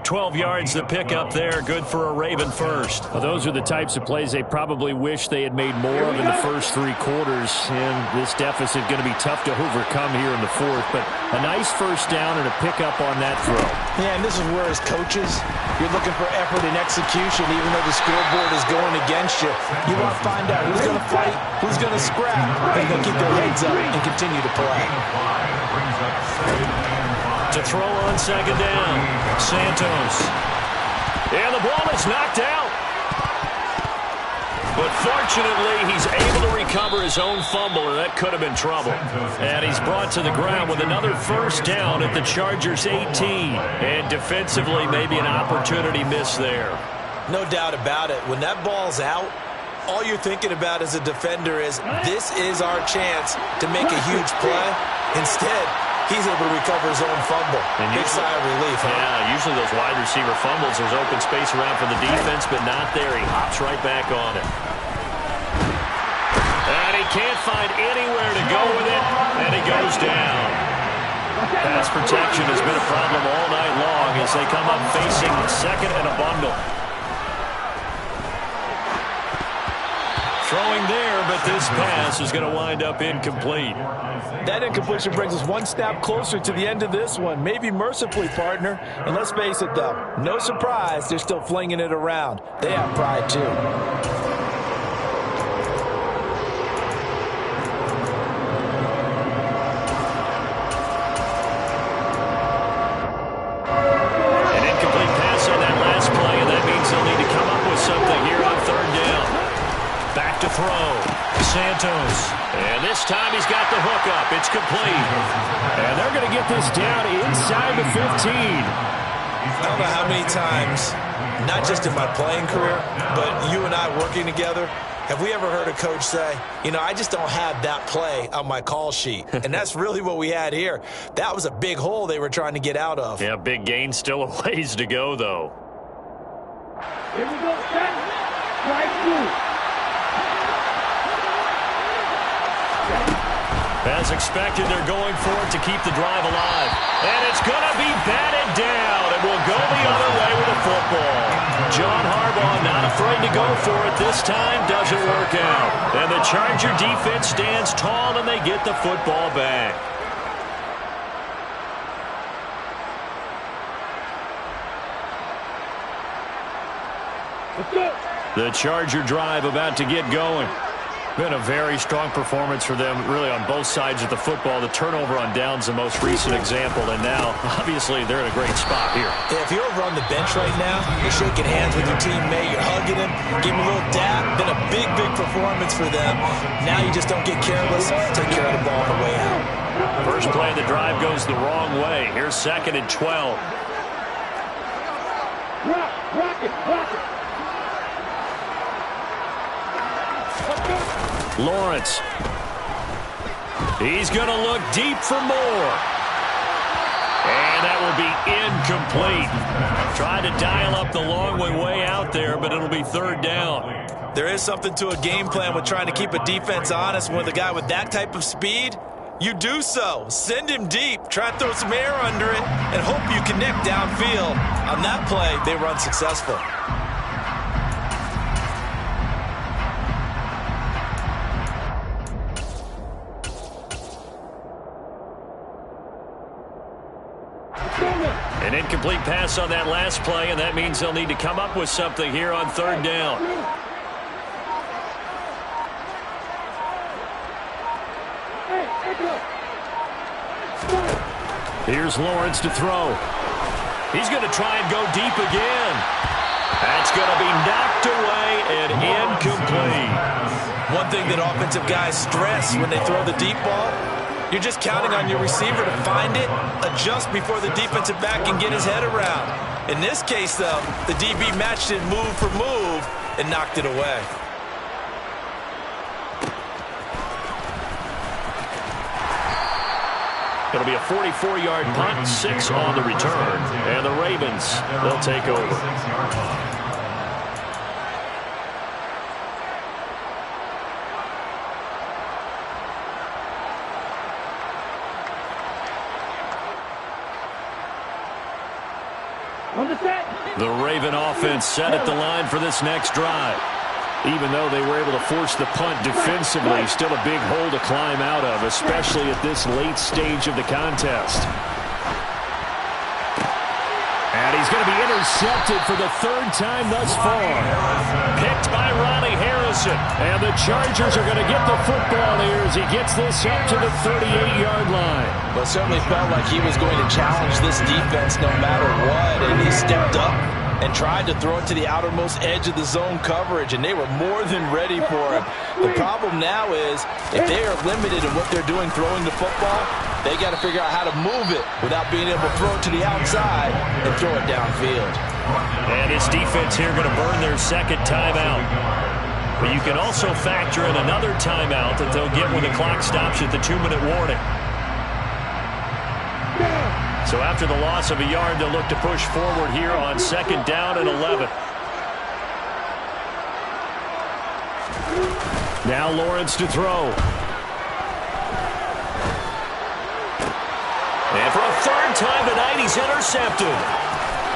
12 yards to pick up there. Good for a Raven first. Well, those are the types of plays they probably wish they had made more of in the first 3 quarters. And this deficit going to be tough to overcome here in the fourth. But a nice first down and a pickup on that throw. Yeah, and this is where as coaches, you're looking for effort and execution even though the scoreboard is going against you. You want to find out who's going to fight, who's going to scrap, and they'll keep their heads up and continue to play. To throw on second down, Santos. And the ball is knocked out. But fortunately, he's able to recover his own fumble, or that could have been trouble. And he's brought to the ground with another first down at the Chargers' 18. And defensively, maybe an opportunity miss there. No doubt about it. When that ball's out, all you're thinking about as a defender is, this is our chance to make a huge play. Instead, he's able to recover his own fumble. And big sigh of relief. Huh? Yeah, usually those wide receiver fumbles, there's open space around for the defense, but not there. He hops right back on it. And he can't find anywhere to go with it, and he goes down. Pass protection has been a problem all night long as they come up facing second and a bundle. Throwing there, but this pass is going to wind up incomplete. That incompletion brings us one step closer to the end of this one. Maybe mercifully, partner. And let's face it, though, no surprise, they're still flinging it around. They have pride, too. An incomplete pass on that last play, and that means they'll need to come up with something here on third down. Back to throw. Santos. And this time he's got the hook up. It's complete. And they're going to get this down inside the 15. I don't know how many times, not just in my playing career, but you and I working together, have we ever heard a coach say, you know, I just don't have that play on my call sheet. And that's really what we had here. That was a big hole they were trying to get out of. Yeah, big gain. Still a ways to go, though. Here we go, set, strike 2. As expected, they're going for it to keep the drive alive. And it's going to be batted down. It will go the other way with the football. John Harbaugh not afraid to go for it this time. Doesn't work out. And the Charger defense stands tall, and they get the football back. Let's go. The Charger drive about to get going. Been a very strong performance for them, really, on both sides of the football. The turnover on downs, the most recent example, and now, obviously, they're in a great spot here. Yeah, if you're over on the bench right now, you're shaking hands with your teammate, you're hugging him, give him a little dap. Been a big, big performance for them. Now you just don't get careless, take care of the ball on the way out. First play of the drive goes the wrong way. Here's 2nd and 12. Rock it. Lawrence. He's going to look deep for more. And that will be incomplete. Tried to dial up the long way out there, but it'll be third down. There is something to a game plan with trying to keep a defense honest. With a guy with that type of speed, you do so. Send him deep. Try to throw some air under it and hope you connect downfield. On that play, they were unsuccessful. An incomplete pass on that last play, and that means they'll need to come up with something here on third down. Here's Lawrence to throw. He's going to try and go deep again. That's going to be knocked away and incomplete. One thing that offensive guys stress when they throw the deep ball, you're just counting on your receiver to find it, adjust before the defensive back can get his head around. In this case, though, the DB matched it move for move and knocked it away. It'll be a 44-yard punt, 6 on the return. And the Ravens, they'll take over. On the set. Raven offense set at the line for this next drive. Even though they were able to force the punt defensively, still a big hole to climb out of, especially at this late stage of the contest. And he's going to be intercepted for the third time thus far. Picked by Ronnie Harrison. And the Chargers are going to get the football here as he gets this up to the 38-yard line. Well, it certainly felt like he was going to challenge this defense no matter what, and he stepped up and tried to throw it to the outermost edge of the zone coverage, and they were more than ready for him. The problem now is, if they are limited in what they're doing throwing the football, they got to figure out how to move it without being able to throw it to the outside and throw it downfield. And his defense here going to burn their second timeout. But you can also factor in another timeout that they'll get when the clock stops at the 2-minute warning. So after the loss of a yard, they'll look to push forward here on 2nd down and 11. Now Lawrence to throw. And for a third time tonight, he's intercepted.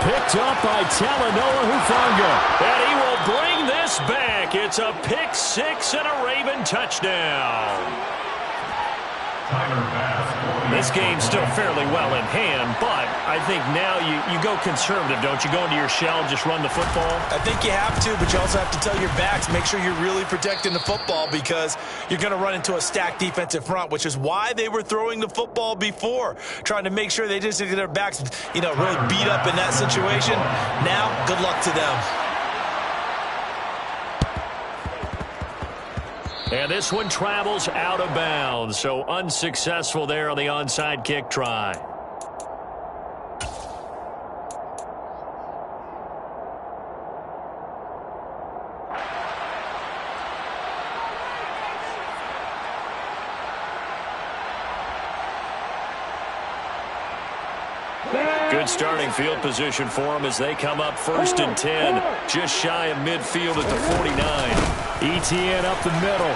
Picked up by Talanoa Hufanga. And he will bring this back. It's a pick six and a Raven touchdown. This game's still fairly well in hand, but I think now you go conservative, don't you? Go into your shell and just run the football? I think you have to, but you also have to tell your backs, make sure you're really protecting the football because you're going to run into a stacked defensive front, which is why they were throwing the football before, trying to make sure they just get their backs, really beat up in that situation. Now, good luck to them. And this one travels out of bounds, so unsuccessful there on the onside kick try. Good starting field position for them as they come up 1st and 10, just shy of midfield at the 49. ETN up the middle.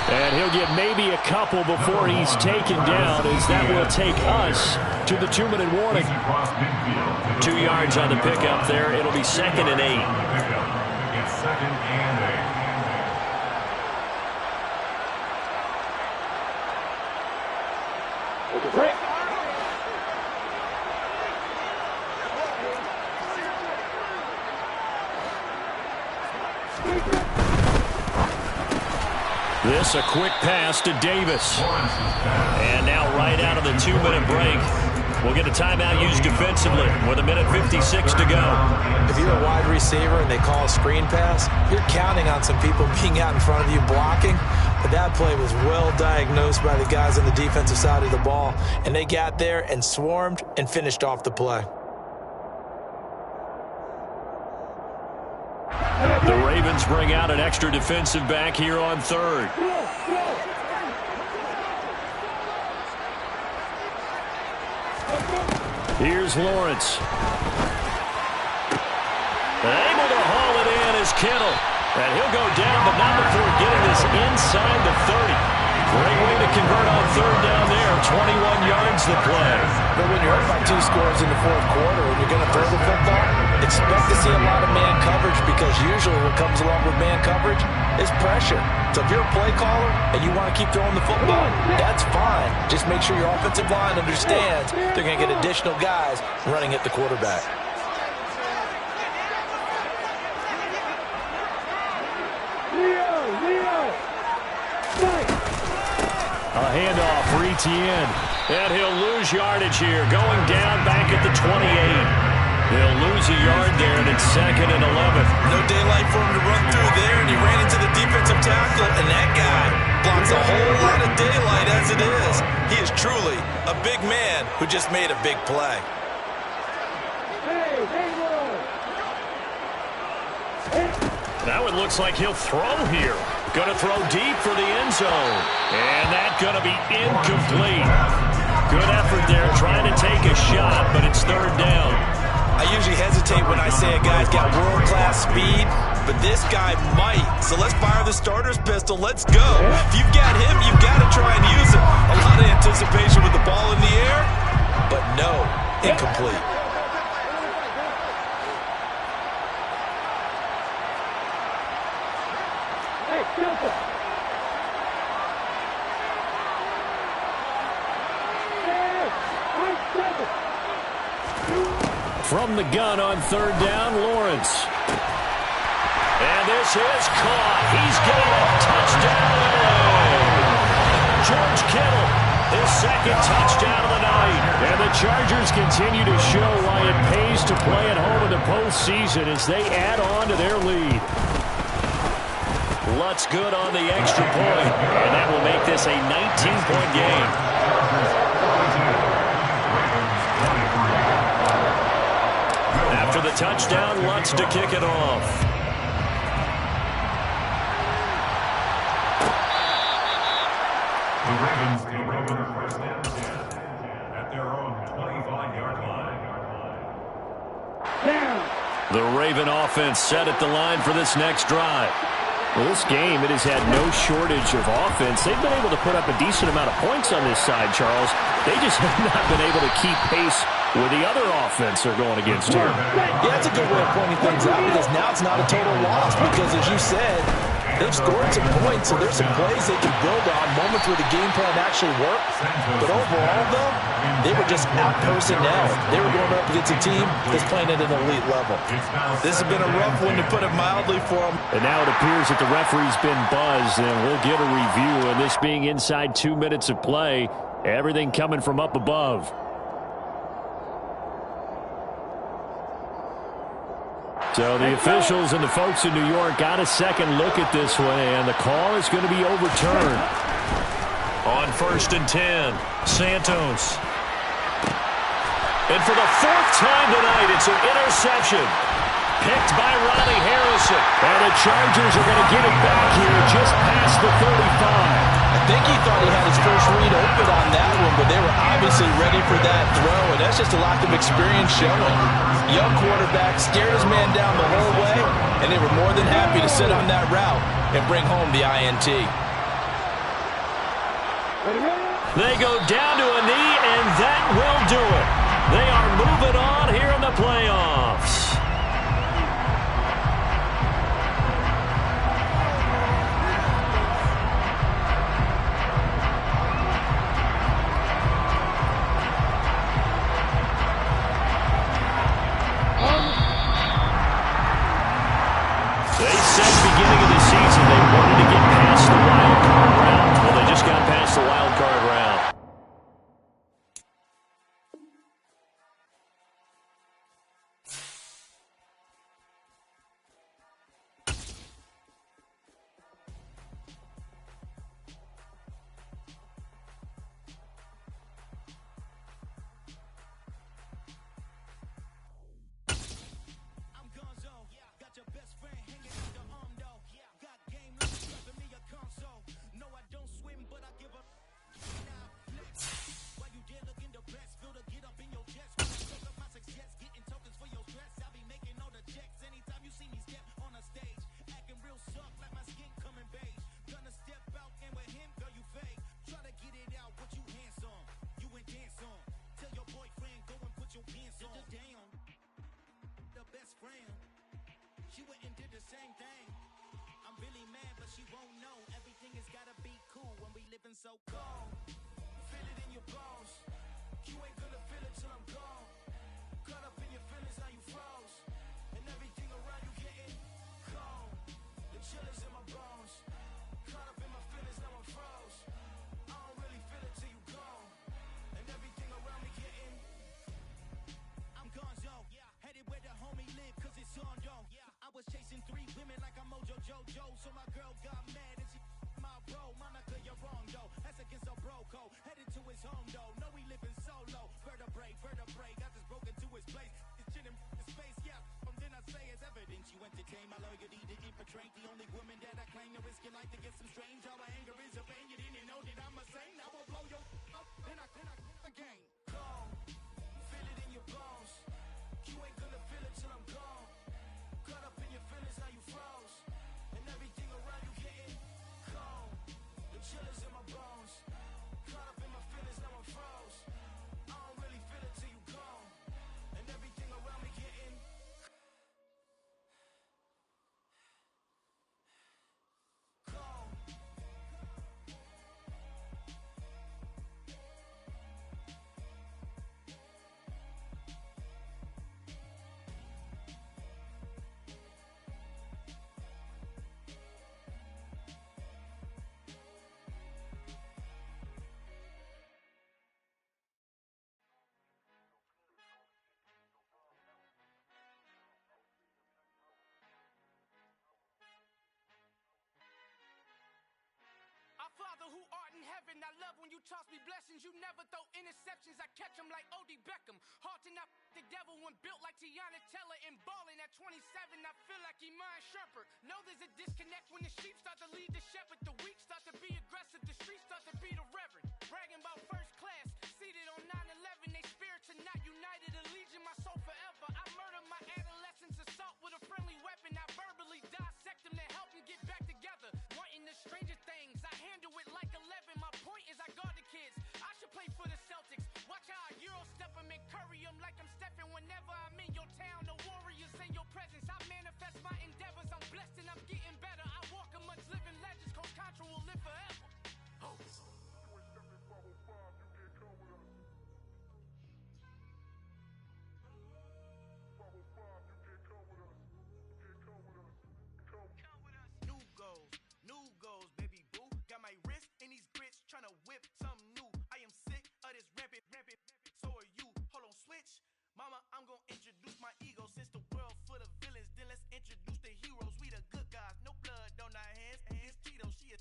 And he'll get maybe a couple before he's taken down, as that will take us to the 2-minute warning. 2 yards on the pickup there. It'll be 2nd and 8. It's 2nd and 8. This a quick pass to Davis. And now right out of the 2-minute break, we'll get a timeout used defensively with 1:56 to go. If you're a wide receiver and they call a screen pass, you're counting on some people being out in front of you blocking. But that play was well diagnosed by the guys on the defensive side of the ball, and they got there and swarmed and finished off the play. The Ravens bring out an extra defensive back here on 3rd. Here's Lawrence. Able to haul it in is Kittle. And he'll go down, but not before getting this inside the 30. Great way to convert on 3rd down there. 21 yards to play. But when you're up by 2 scores in the 4th quarter and you're going to throw the football, expect to see a lot of man coverage, because usually what comes along with man coverage is pressure. So if you're a play caller and you want to keep throwing the football, that's fine. Just make sure your offensive line understands they're going to get additional guys running at the quarterback. A handoff for ETN. And he'll lose yardage here, going down back at the 28. They'll lose a yard there, and it's 2nd and 11. No daylight for him to run through there, and he ran into the defensive tackle, and that guy blocks a whole lot of daylight as it is. He is truly a big man who just made a big play. Now it looks like he'll throw here. Going to throw deep for the end zone. And that's going to be incomplete. Good effort there trying to take a shot, but it's 3rd down. I usually hesitate when I say a guy's got world-class speed, but this guy might. So let's fire the starter's pistol. Let's go. If you've got him, you've got to try and use it. A lot of anticipation with the ball in the air, but no, incomplete. Delta. White 7. From the gun on third down, Lawrence. And this is caught. He's got a touchdown. George Kittle, his second touchdown of the night. And the Chargers continue to show why it pays to play at home in the postseason as they add on to their lead. Lutz good on the extra point, and that will make this a 19-point game. After the touchdown, Lutz to kick it off. The Ravens take over first and 10 at their own 25-yard line. The Raven offense set at the line for this next drive. Well, this game, it has had no shortage of offense. They've been able to put up a decent amount of points on this side, Charles. They just have not been able to keep pace with the other offense they're going against here. Yeah, that's a good way of pointing things out because now it's not a total loss because, as you said, they've scored some points, so there's some plays they can build on, moments where the game plan actually worked. But overall, though, they were just out-personnel. They were going up against a team that's playing at an elite level. This has been a rough one, to put it mildly, for them. And now it appears that the referee's been buzzed, and we'll get a review. And this being inside 2 minutes of play, everything coming from up above. So the officials and the folks in New York got a second look at this one, and the call is going to be overturned. On 1st and 10, Santos. And for the fourth time tonight, it's an interception. Picked by Ronnie Harrison. And the Chargers are going to get it back here just past the 35. I think he thought he had his first read open on that one, but they were obviously ready for that throw, and that's just a lack of experience showing. Young quarterback stared his man down the whole way, and they were more than happy to sit on that route and bring home the INT. They go down to a knee, and that will do it. They are moving on here in the playoffs. They said at the beginning of the season they wanted to get past the wild card round. Well, they just got past the wild card round. So cold, feel it in your bones. You ain't gonna feel it till I'm gone. Caught up in your feelings, now you froze. And everything around you getting cold. The chill is in my bones. Caught up in my feelings, now I'm froze. I don't really feel it till you gone. And everything around me getting I'm gonzo, headed where the homie live, cause it's on though. I was chasing 3 women like I'm Mojo Jojo, so my girl got mad and she my bro, Monica, you're wrong though. That's against a bro code. Headed to his home though. No, he living solo. Vertebrae, got just broken to his place. His chin in his face, yeah. Then I say it's evidence you entertain my loyalty to infiltrate. The only woman that I claim to risk your life to get some strange. All my anger is a pain. You didn't know that I'm a saint. I will blow your up. Then I again. Gone. Feel it in your bones. You ain't gonna feel it till I'm gone. Caught up in your feelings, now you froze. And everything around you getting cold. The chill is in my bones. Caught up in my feelings, now I'm froze. I don't really feel it till you gone. And everything around me getting cold. heaven. I love when you toss me blessings. You never throw interceptions. I catch them like O.D. Beckham. Hard to not the devil when built like Tiana Teller and balling at 27. I feel like Iman Shumpert. Know there's a disconnect when the sheep start to lead the shepherd. The weak start to be aggressive. The streets start to be the reverend. Bragging about first class. Seated on 9/11. They spirits are not united. A legion, my soul forever. I murder my adolescence. Assault with a friendly weapon. I verbally dissect them to help them get back together. Wanting the stranger things. I handle it like 11. My point is I guard the kids. I should play for the Celtics. Watch how I Euro step them and curry them like I'm Stephen. Whenever I'm in your town, the Warriors in your presence. I manifest my endeavors. I'm blessed and I'm getting better. I walk amongst living legends. Coach Contra will live forever. Oh. New goals, baby boo. Got my wrist in these grits, tryna whip something new. I am sick of this rampant. So are you. Hold on, switch. Mama, I'm gonna introduce my ego. Since the world full of villains, then let's introduce the heroes. We the good guys, no blood on our hands. It's Tito, she a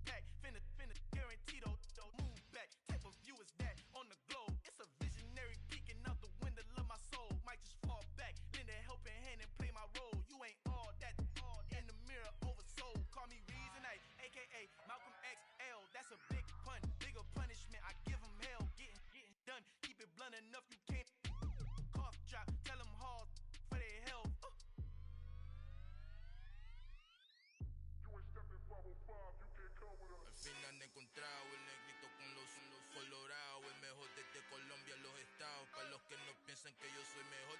pack. Finna guaranteed, move back. Type of view is that on the globe? It's a visionary peeking out the window of my soul. Might just fall back, lend a helping hand and play my role. You ain't all that, in the mirror oversold. Call me Reason A, aka Malcolm XL. That's a big pun, bigger punishment. I give him hell, getting done. Keep it blunt enough, you can't cough drop. Tell them hard for their health. Al fin han encontrado el negrito con los colorados. El mejor desde Colombia a los estados. Para los que no piensan que yo soy mejor,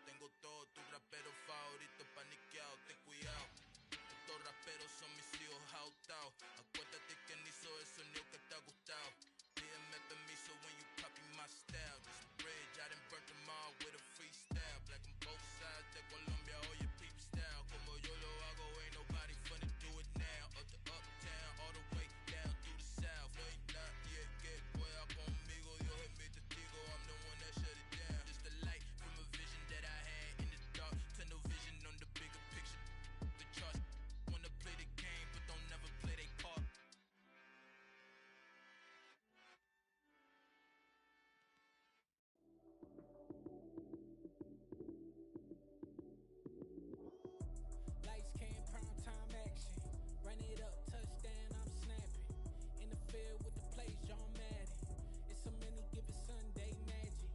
tengo todo, tus raperos favoritos paniqueados, ten cuidado. Estos raperos son mis hijos jautados. Acuérdate que ni hizo el sonido que te ha gustado. Pídeme permiso when you copy my style. This bridge, I done burnt them all with a freestyle. Black on both sides de Colombia, oye peep style. Como yo lo hago, ain't nobody finna do it now. Up to uptown, all the way down through the south. No hay nadie que pueda conmigo, Dios es mi testigo. I'm the one that shut it down. Just a light from a vision that I had in the dark. Tunnel vision on the bigger picture. The charts wanna play the game, but don't never play their part. Lights came, prime time action. Run it up, touchdown, I'm snapping. In the field with the plays, John Madden. It's a many given Sunday magic.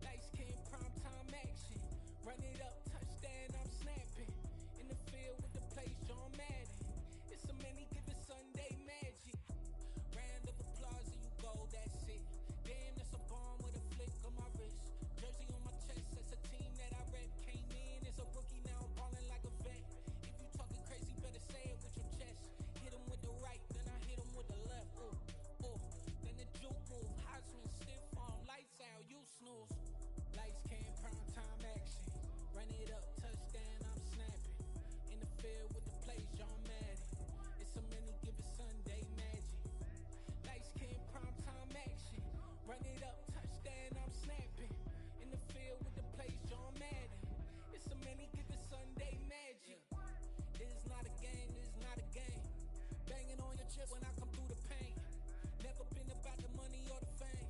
Lights came, prime time action. Run it up, touchdown, I'm snapping. In the field with the plays, John Madden. It's a many given Sunday magic. Round of applause and you go, that's it. Damn, that's a bomb with a flick on my wrist. Jersey on my chest, that's a team that I rep. Came in as a rookie, now I'm ballin' like a vet. If you talking crazy, better say it with your chest. Hit him with the right, then I hit him with the left. Then the juke move, Heisman stiff on, lights out, you snooze. Lights came, prime time action. Run it up, touchdown, I'm snapping. In the field with the plays, John Madden. It's a many given Sunday magic. Lights came, prime time action. Run it up, touchdown, I'm snapping. In the field with the plays, John Madden. It's a many given Sunday magic. This is not a game, this is not a game. Banging on your chip when I come through the pain. Never been about the money or the fame.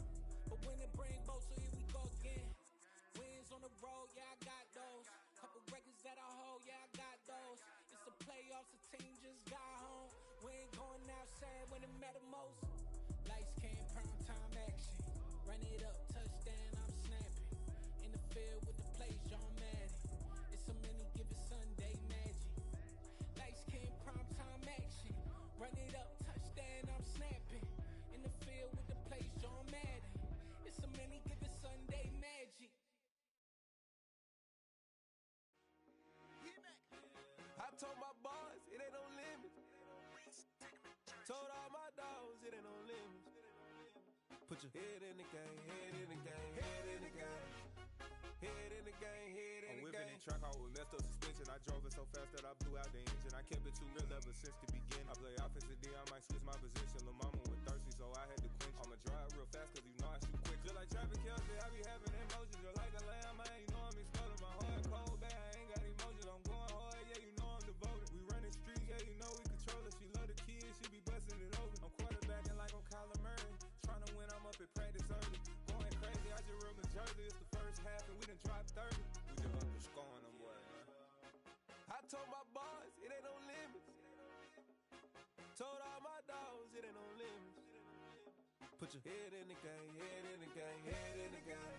But when it bring both, so here we go again. Wins on the road, yeah, I got those. Couple records that I hold, yeah, I got those. It's the playoffs, the team just got home. We ain't going outside when it matter most. Lights came, prime time action. Run it up, touchdown, I'm snapping. In the field with the plays, John Madden. It's a many given Sunday magic. Lights came, prime time action. Run it up, touchdown, I'm snapping. In the field with the plays, John Madden. It's a many given Sunday magic. I told my boys it ain't no limits. Told all my dogs it ain't no limits. Put your head in the game, head in the game, head in the game. Head in the game, head in the game. I'm whipping in track out with messed up suspension. I drove it so fast that I blew out the engine. I kept it too real ever since the beginning. I play offensive D, I might switch my position. Lil' mama was thirsty, so I had to quench. I'ma drive real fast, cause you know I shoot quick. Just like Travis Kelce, I be having emotions. Just like a lamb, man, you know I'm exploding. My heart cold, bad, I ain't got emotions. I'm going hard, yeah, you know I'm devoted. We running streets, yeah, you know we control it. She love the kids, she be busting it open. I'm quarterback. Put your head in the game, head in the game, head in the game.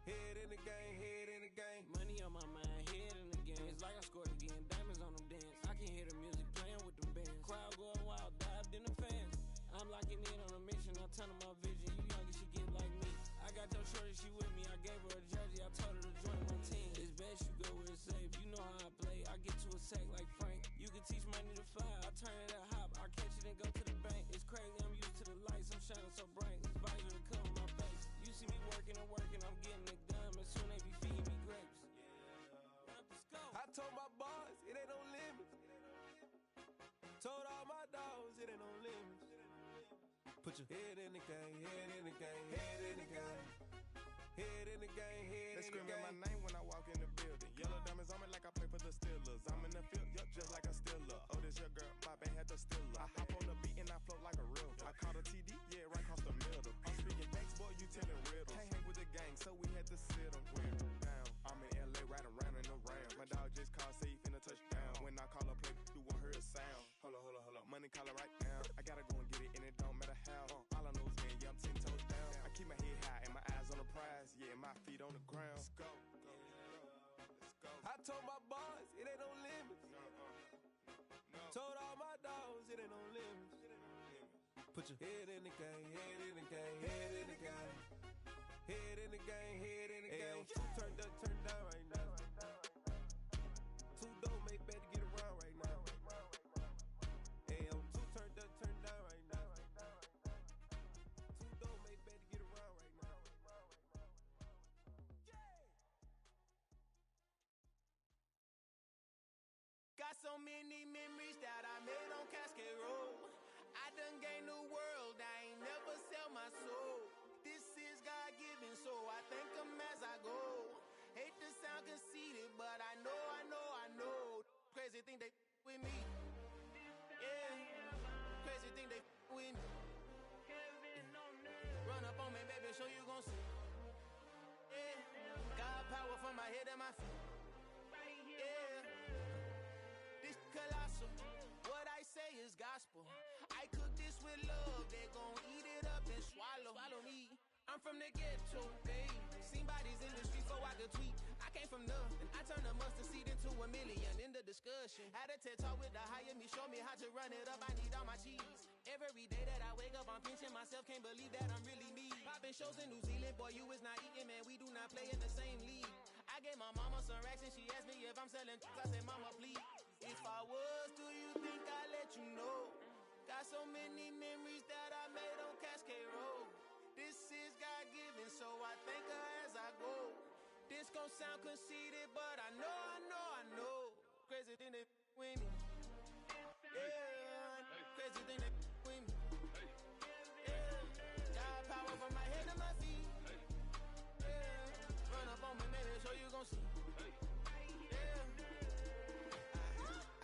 Head in the game, head in the game. Money on my mind, head in the game. It's like I scored again, diamonds on them dance. I can hear the music playing with them bands. Crowd going wild, dived in the fans. I'm locking in on a mission, I'm turning my vision. You young and she get like me. I got your shorty, she with me. I gave her a jersey, I told her to join my team. It's best you go where it's safe. You know how I play. I get to a sack like Frank. You can teach money to fly. I turn it at hop. I catch it and go to the bank. It's crazy, I'm used to the lights. I'm shining so bright. This visor to cover my face. You see me working and working. I'm getting it done. And soon they be feeding me grapes. I told my boys it ain't no limits. Told all my dogs it ain't no limits. Put your head in the game, head in the game, head in the game. Head in the game, head in the game. They screaming my name when I walk in the building. Yellow diamonds on me like I play for the Steelers. I'm in the field, yup, just like a Steeler. Oh, this your girl, my band had the Steeler. I hop on the beat and I float like a river. I caught a TD, yeah, right across the middle. I'm speaking thanks, boy, you telling riddles. Can't hang with the gang, so we had to sit them down. I'm in LA, riding around in the Ram. My dog just called, say he finna touchdown. When I call a play, you won't hear a sound. Hold up, money calling right now. I gotta go and get it, and it don't matter how. All I know is man, yeah, I'm 10 toes down. I keep my head high and my eyes on the prize. Yeah, and my feet on the ground. Let's go. I told my boys it ain't no limits. Told all my dogs it ain't no limits. Put your head in the game, head in the game, head in the game. Head in the game, head in the game. Turn up, turn down right now. Two dope make better get around right now. Hey, I'm two turned up, turn down right now. Two dope make better get around right now. Got so many memories that I made on Cascade Road. I done gained the world, I ain't never sell my soul. This is God-given, so I thank him as I go. Hate to sound conceited, but I know. Crazy thing they with me. Yeah, crazy thing they with me. Run up on me, baby, show you gon' see. Yeah, God power from my head and my feet. Yeah. This colossal, what I say is gospel. I cook this with love, they gon' eat it up and swallow me. I'm from the ghetto, babe. Seen bodies in the street so I could tweet. I came from nothing, I turned a mustard seed into a million. In the discussion, had a TED talk with the higher me, show me how to run it up. I need all my cheese. Every day that I wake up, I'm pinching myself, can't believe that I'm really me. Popping shows in New Zealand, boy, you is not eating, man. We do not play in the same league. I gave my mama some racks and she asked me if I'm selling. I said, mama, please. If I was, do you think I'd let you know? Got so many memories that I made on Cascade Road. This is God-given, so I thank her as I go. This gon' sound conceited, but I know. Crazy thing they with me. Yeah, crazy thing they with me. Yeah, got power from my head to my feet. Yeah, run up on me, maybe so you gon' see.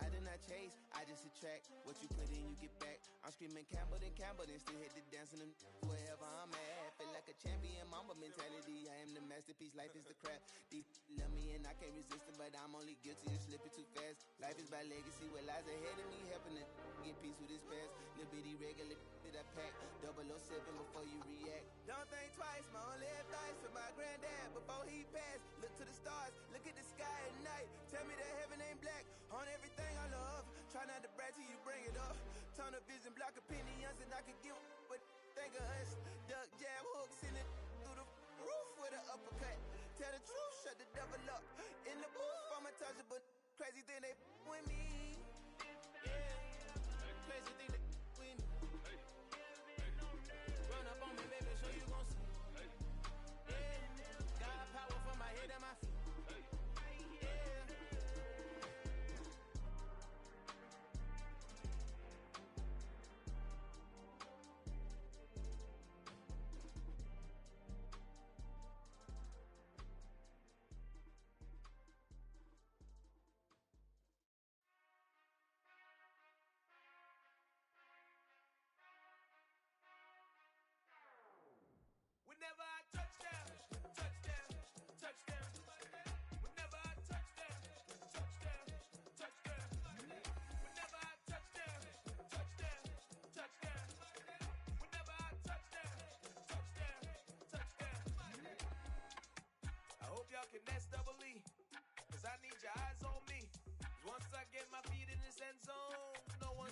I did not chase, I just attract. What you put in, you get back. I'm screaming Campbell, then still hit the dancing and wherever I'm at. Feel like a champion, mamba mentality. I am the masterpiece, life is the crap. Deep love me and I can't resist it, but I'm only guilty of slipping too fast. Life is by legacy, what lies ahead of me, helping to get peace with his past. Little bitty regular that I pack. 007 before you react. Don't think twice, my only advice for my granddad before he passed. Look to the stars, look at the sky at night. Tell me that heaven ain't black on everything I love. Try not to brag till you bring it up. Turn the vision, block opinions, and I could get but think of us. Duck, jab, hooks in it through the roof with an uppercut. Tell the truth, shut the devil up. In the booth, I'm untouchable. Crazy thing they with me. Yeah, crazy thing they with me. Run up on me, baby, so you gon' see. Yeah, got power from my head and my feet.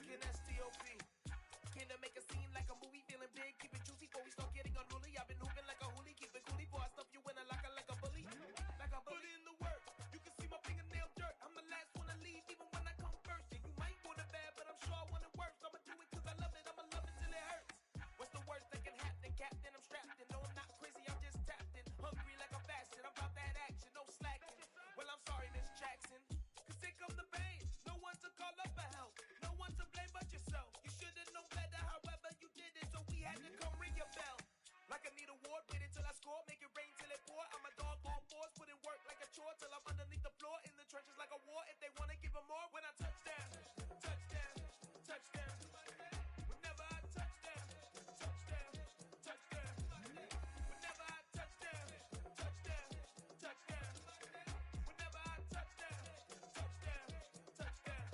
fucking STOP. Came to make a scene like a movie, feeling big, keep it juicy before we start getting unruly. I've been hooping like a hoolie, keep it coolie before I stuff you in a locker like a bully. Like a bully. Put in the work, you can see my fingernail dirt. I'm the last one to leave, even when I come first. Yeah, you might want it bad, but I'm sure I want it worse. I'ma do it cause I love it, I'ma love it till it hurts. What's the worst that can happen, Captain? I'm strapped in, no I'm not crazy, I'm just tapped in. Hungry like I'm fasting, I'm about that action, no slacking. Well, I'm sorry, Miss Jackson, cause here come the pain. No one to call up for help, no one to blame but yourself. You should've known better, however you did it, so we had to come ring your bell. Like I need a award, wait until I score, make it rain till it pour. I'm a dog on fours, put in work like a chore till I'm underneath the floor, in the trenches like a war. If they wanna give them more, when I touch down, touchdown, touchdown. Whenever I touch down, touchdown, touchdown. Whenever I touch down, touchdown, touchdown. Whenever I touch down, touchdown, touchdown.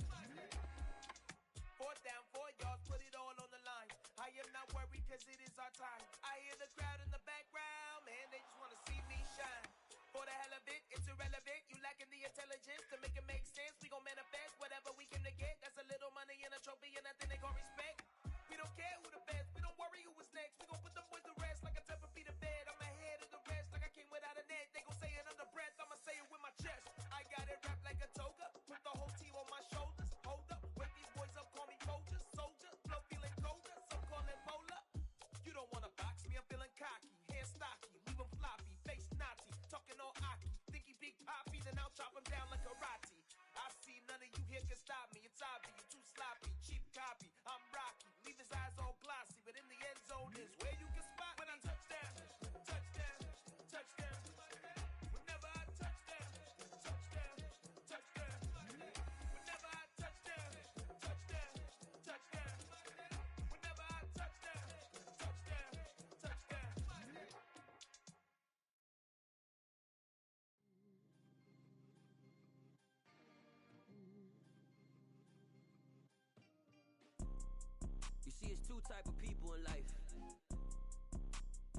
4th down, 4 yards, put it all on the line. I am not worried cause it is our time. I hear the crowd in the background, man, they just wanna see me shine. For the hell of it, it's irrelevant. You lacking the intelligence to make it make sense. We gon' manifest whatever we came to get. That's a little money and a trophy and nothing they gon' respect. We don't care who the best, we don't worry who was next. We gon' put them boys to rest like a Tempur-Pedic bed. I'm ahead of the rest like I came without a net. They gon' say it under breath, I'ma say it with my chest. I got it wrapped like a toga, put the whole team on my shoulders. Hold up, wake these boys up, call me Folger, soldier. Blow feeling colder, some call it polar. You don't wanna box me, I'm feeling cocky. Hair stocky, leave him floppy, face Nazi. Talking all aki, think he big poppy, then I'll chop him down like karate. I see none of you here can stop me. It's obvious, you too sloppy, cheap copy. I'm Rocky, leave his eyes all glossy, but in the end zone is where you can spot when I touch down, touchdown, touchdown. Whenever I touch down, touchdown, touchdown. Whenever I touch down, touchdown, touchdown. Whenever I touch down, touchdown, touchdown. You see, it's two type of people in life.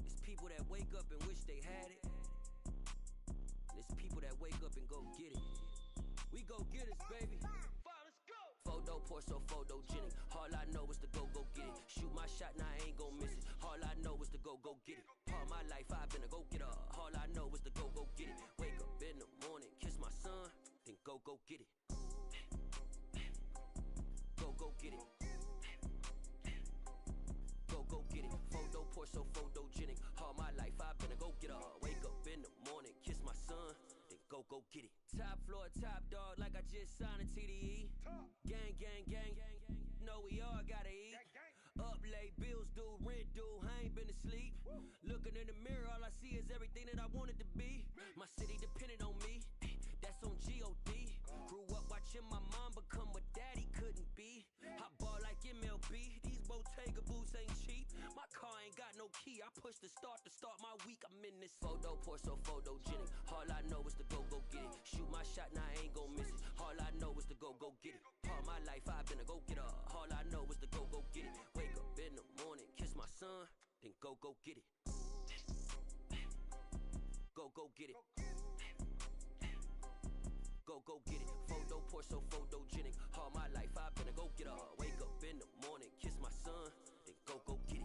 It's people that wake up and wish they had it. And it's people that wake up and go get it. We go get it, baby. Photo poor, so photogenic. All I know is to go get it. Shoot my shot, now I ain't gon' miss it. All I know is to go get it. All my life I've been a go getter. All I know is to go get it. Wake up in the morning, kiss my son, then go get it. Go get it. Go get it. Photo poor, so photogenic. All my life I've been a go getter. Wake up in the morning, kiss my son, then go get it. Top floor, top dog, like I just signed a TDE. Gang, gang, gang, know we all gotta eat. Up late, bills due, rent due, I ain't been asleep. Looking in the mirror, all I see is everything that I wanted to be. My city depended on me, that's on G.O.D. Grew up watching my mom become what daddy couldn't be. I ball like MLB, these Bottega boots ain't cheap. My car ain't got no key, I push the start to start my week. I'm in this photo poor, so photogenic. All I know is to go get it. Shoot my shot, now I ain't gon' miss it. All I know is to go get it. All my life I've been a go getter. All I know is to go get it. Wake up in the morning, kiss my son, then go get it. Go get it. Go get it. Photo poor, so photogenic. All my life I've been a go getter. Wake up in the morning, kiss my son, then go get it.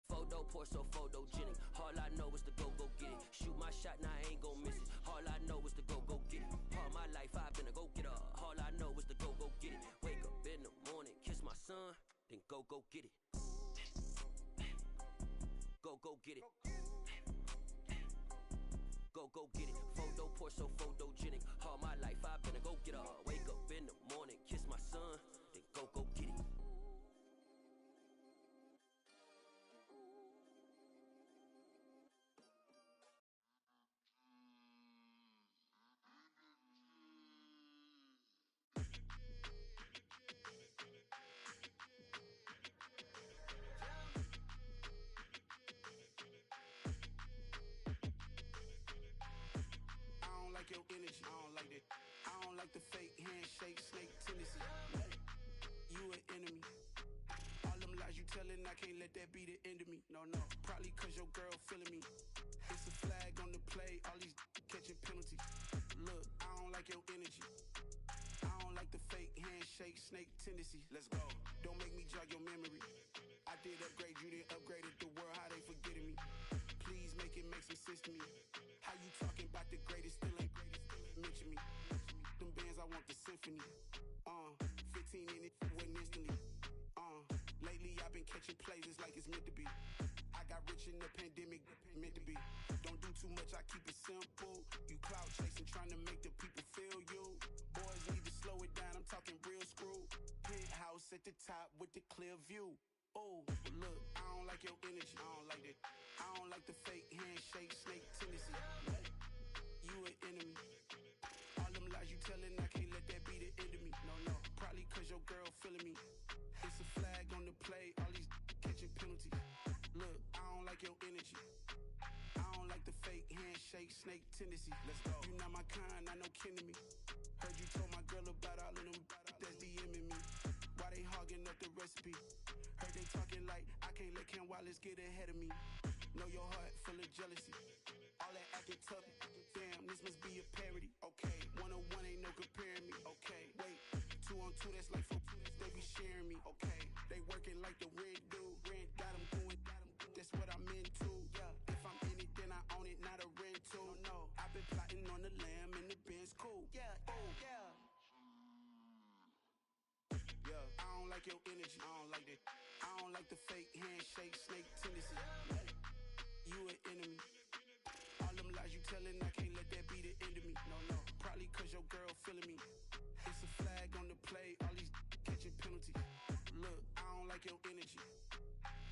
Photo poor, so photogenic. All I know is to go get it. Shoot my shot, now I ain't gon' miss it. All I know is to go get it. All my life I've been a go getter. All I know is to go get it. Wake up in the morning, kiss my son, then go get it. Go get it. Go get it. Photo poor, so photogenic. All my life I've been a go getter. Wake up in the morning, kiss my son, then go get it. like the fake handshake, snake tendency. You an enemy. All them lies you telling, I can't let that be the end of me. No, probably cause your girl feeling me. It's a flag on the play, all these catching penalties. Look, I don't like your energy. I don't like the fake handshake, snake tendency. Let's go. Don't make me jog your memory. I did upgrade, you didn't upgrade it. The world, how they forgetting me. Please make it make some sense to me. How you talking about the greatest, still ain't mention me. Them bands, I want the symphony. 15 in it, went instantly. Lately I've been catching plays, it's like it's meant to be. I got rich in the pandemic, meant to be. Don't do too much, I keep it simple. You cloud chasing, trying to make the people feel you. Boys need to slow it down, I'm talking real screw. Penthouse at the top with the clear view. Oh, look, I don't like your energy, I don't like it. I don't like the fake handshake, snake tendency. You an enemy. All them lies you telling, I can't let that be the end of me. No, probably cause your girl feeling me. It's a flag on the play, all these catching penalties. Look, I don't like your energy. I don't like the fake handshake, snake tendency. Let's go. You not my kind, not no kin to me. Heard you told my girl about all of them that's DMing me. Why they hogging up the recipe? Heard they talking like I can't let Ken Wallace get ahead of me. Know your heart full of jealousy. All that acting tough, damn, this must be a parody. Okay, 1-on-1 ain't no comparing me. Okay, wait, 2-on-2, that's like 4. They be sharing me. Okay, they working like the rent do. Rent got them going, that's what I'm into. Yeah, if I'm in it, then I own it, not a rental. No, I've been plotting on the lamb and the Benz cool. Yeah, yeah. I don't like your energy, I don't like that. I don't like the fake handshake, snake tendency. You an enemy. All them lies you telling, I can't let that be the end of me. No, probably cause your girl feeling me. It's a flag on the play, all these catching penalties. Look, I don't like your energy.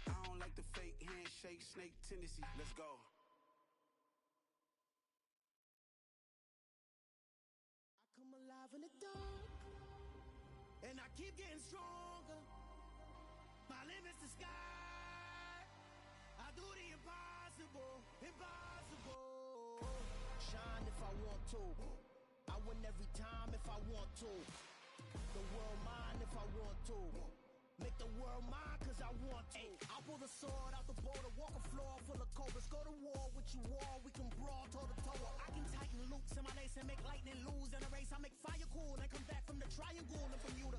I don't like the fake handshake, snake tendency. Let's go. I come alive in the dark, and I keep getting stronger. My limit's the sky. I do the impossible, impossible. Shine if I want to. I win every time if I want to. The world mine if I want to. Make the world mine cause I want to. I'll pull the sword out the border, walk a floor full of cobras. Go to war with you all, we can brawl toe to toe. I can tighten loops in my lace and make lightning lose in a race. I make fire cool and come back from the triangle in Bermuda.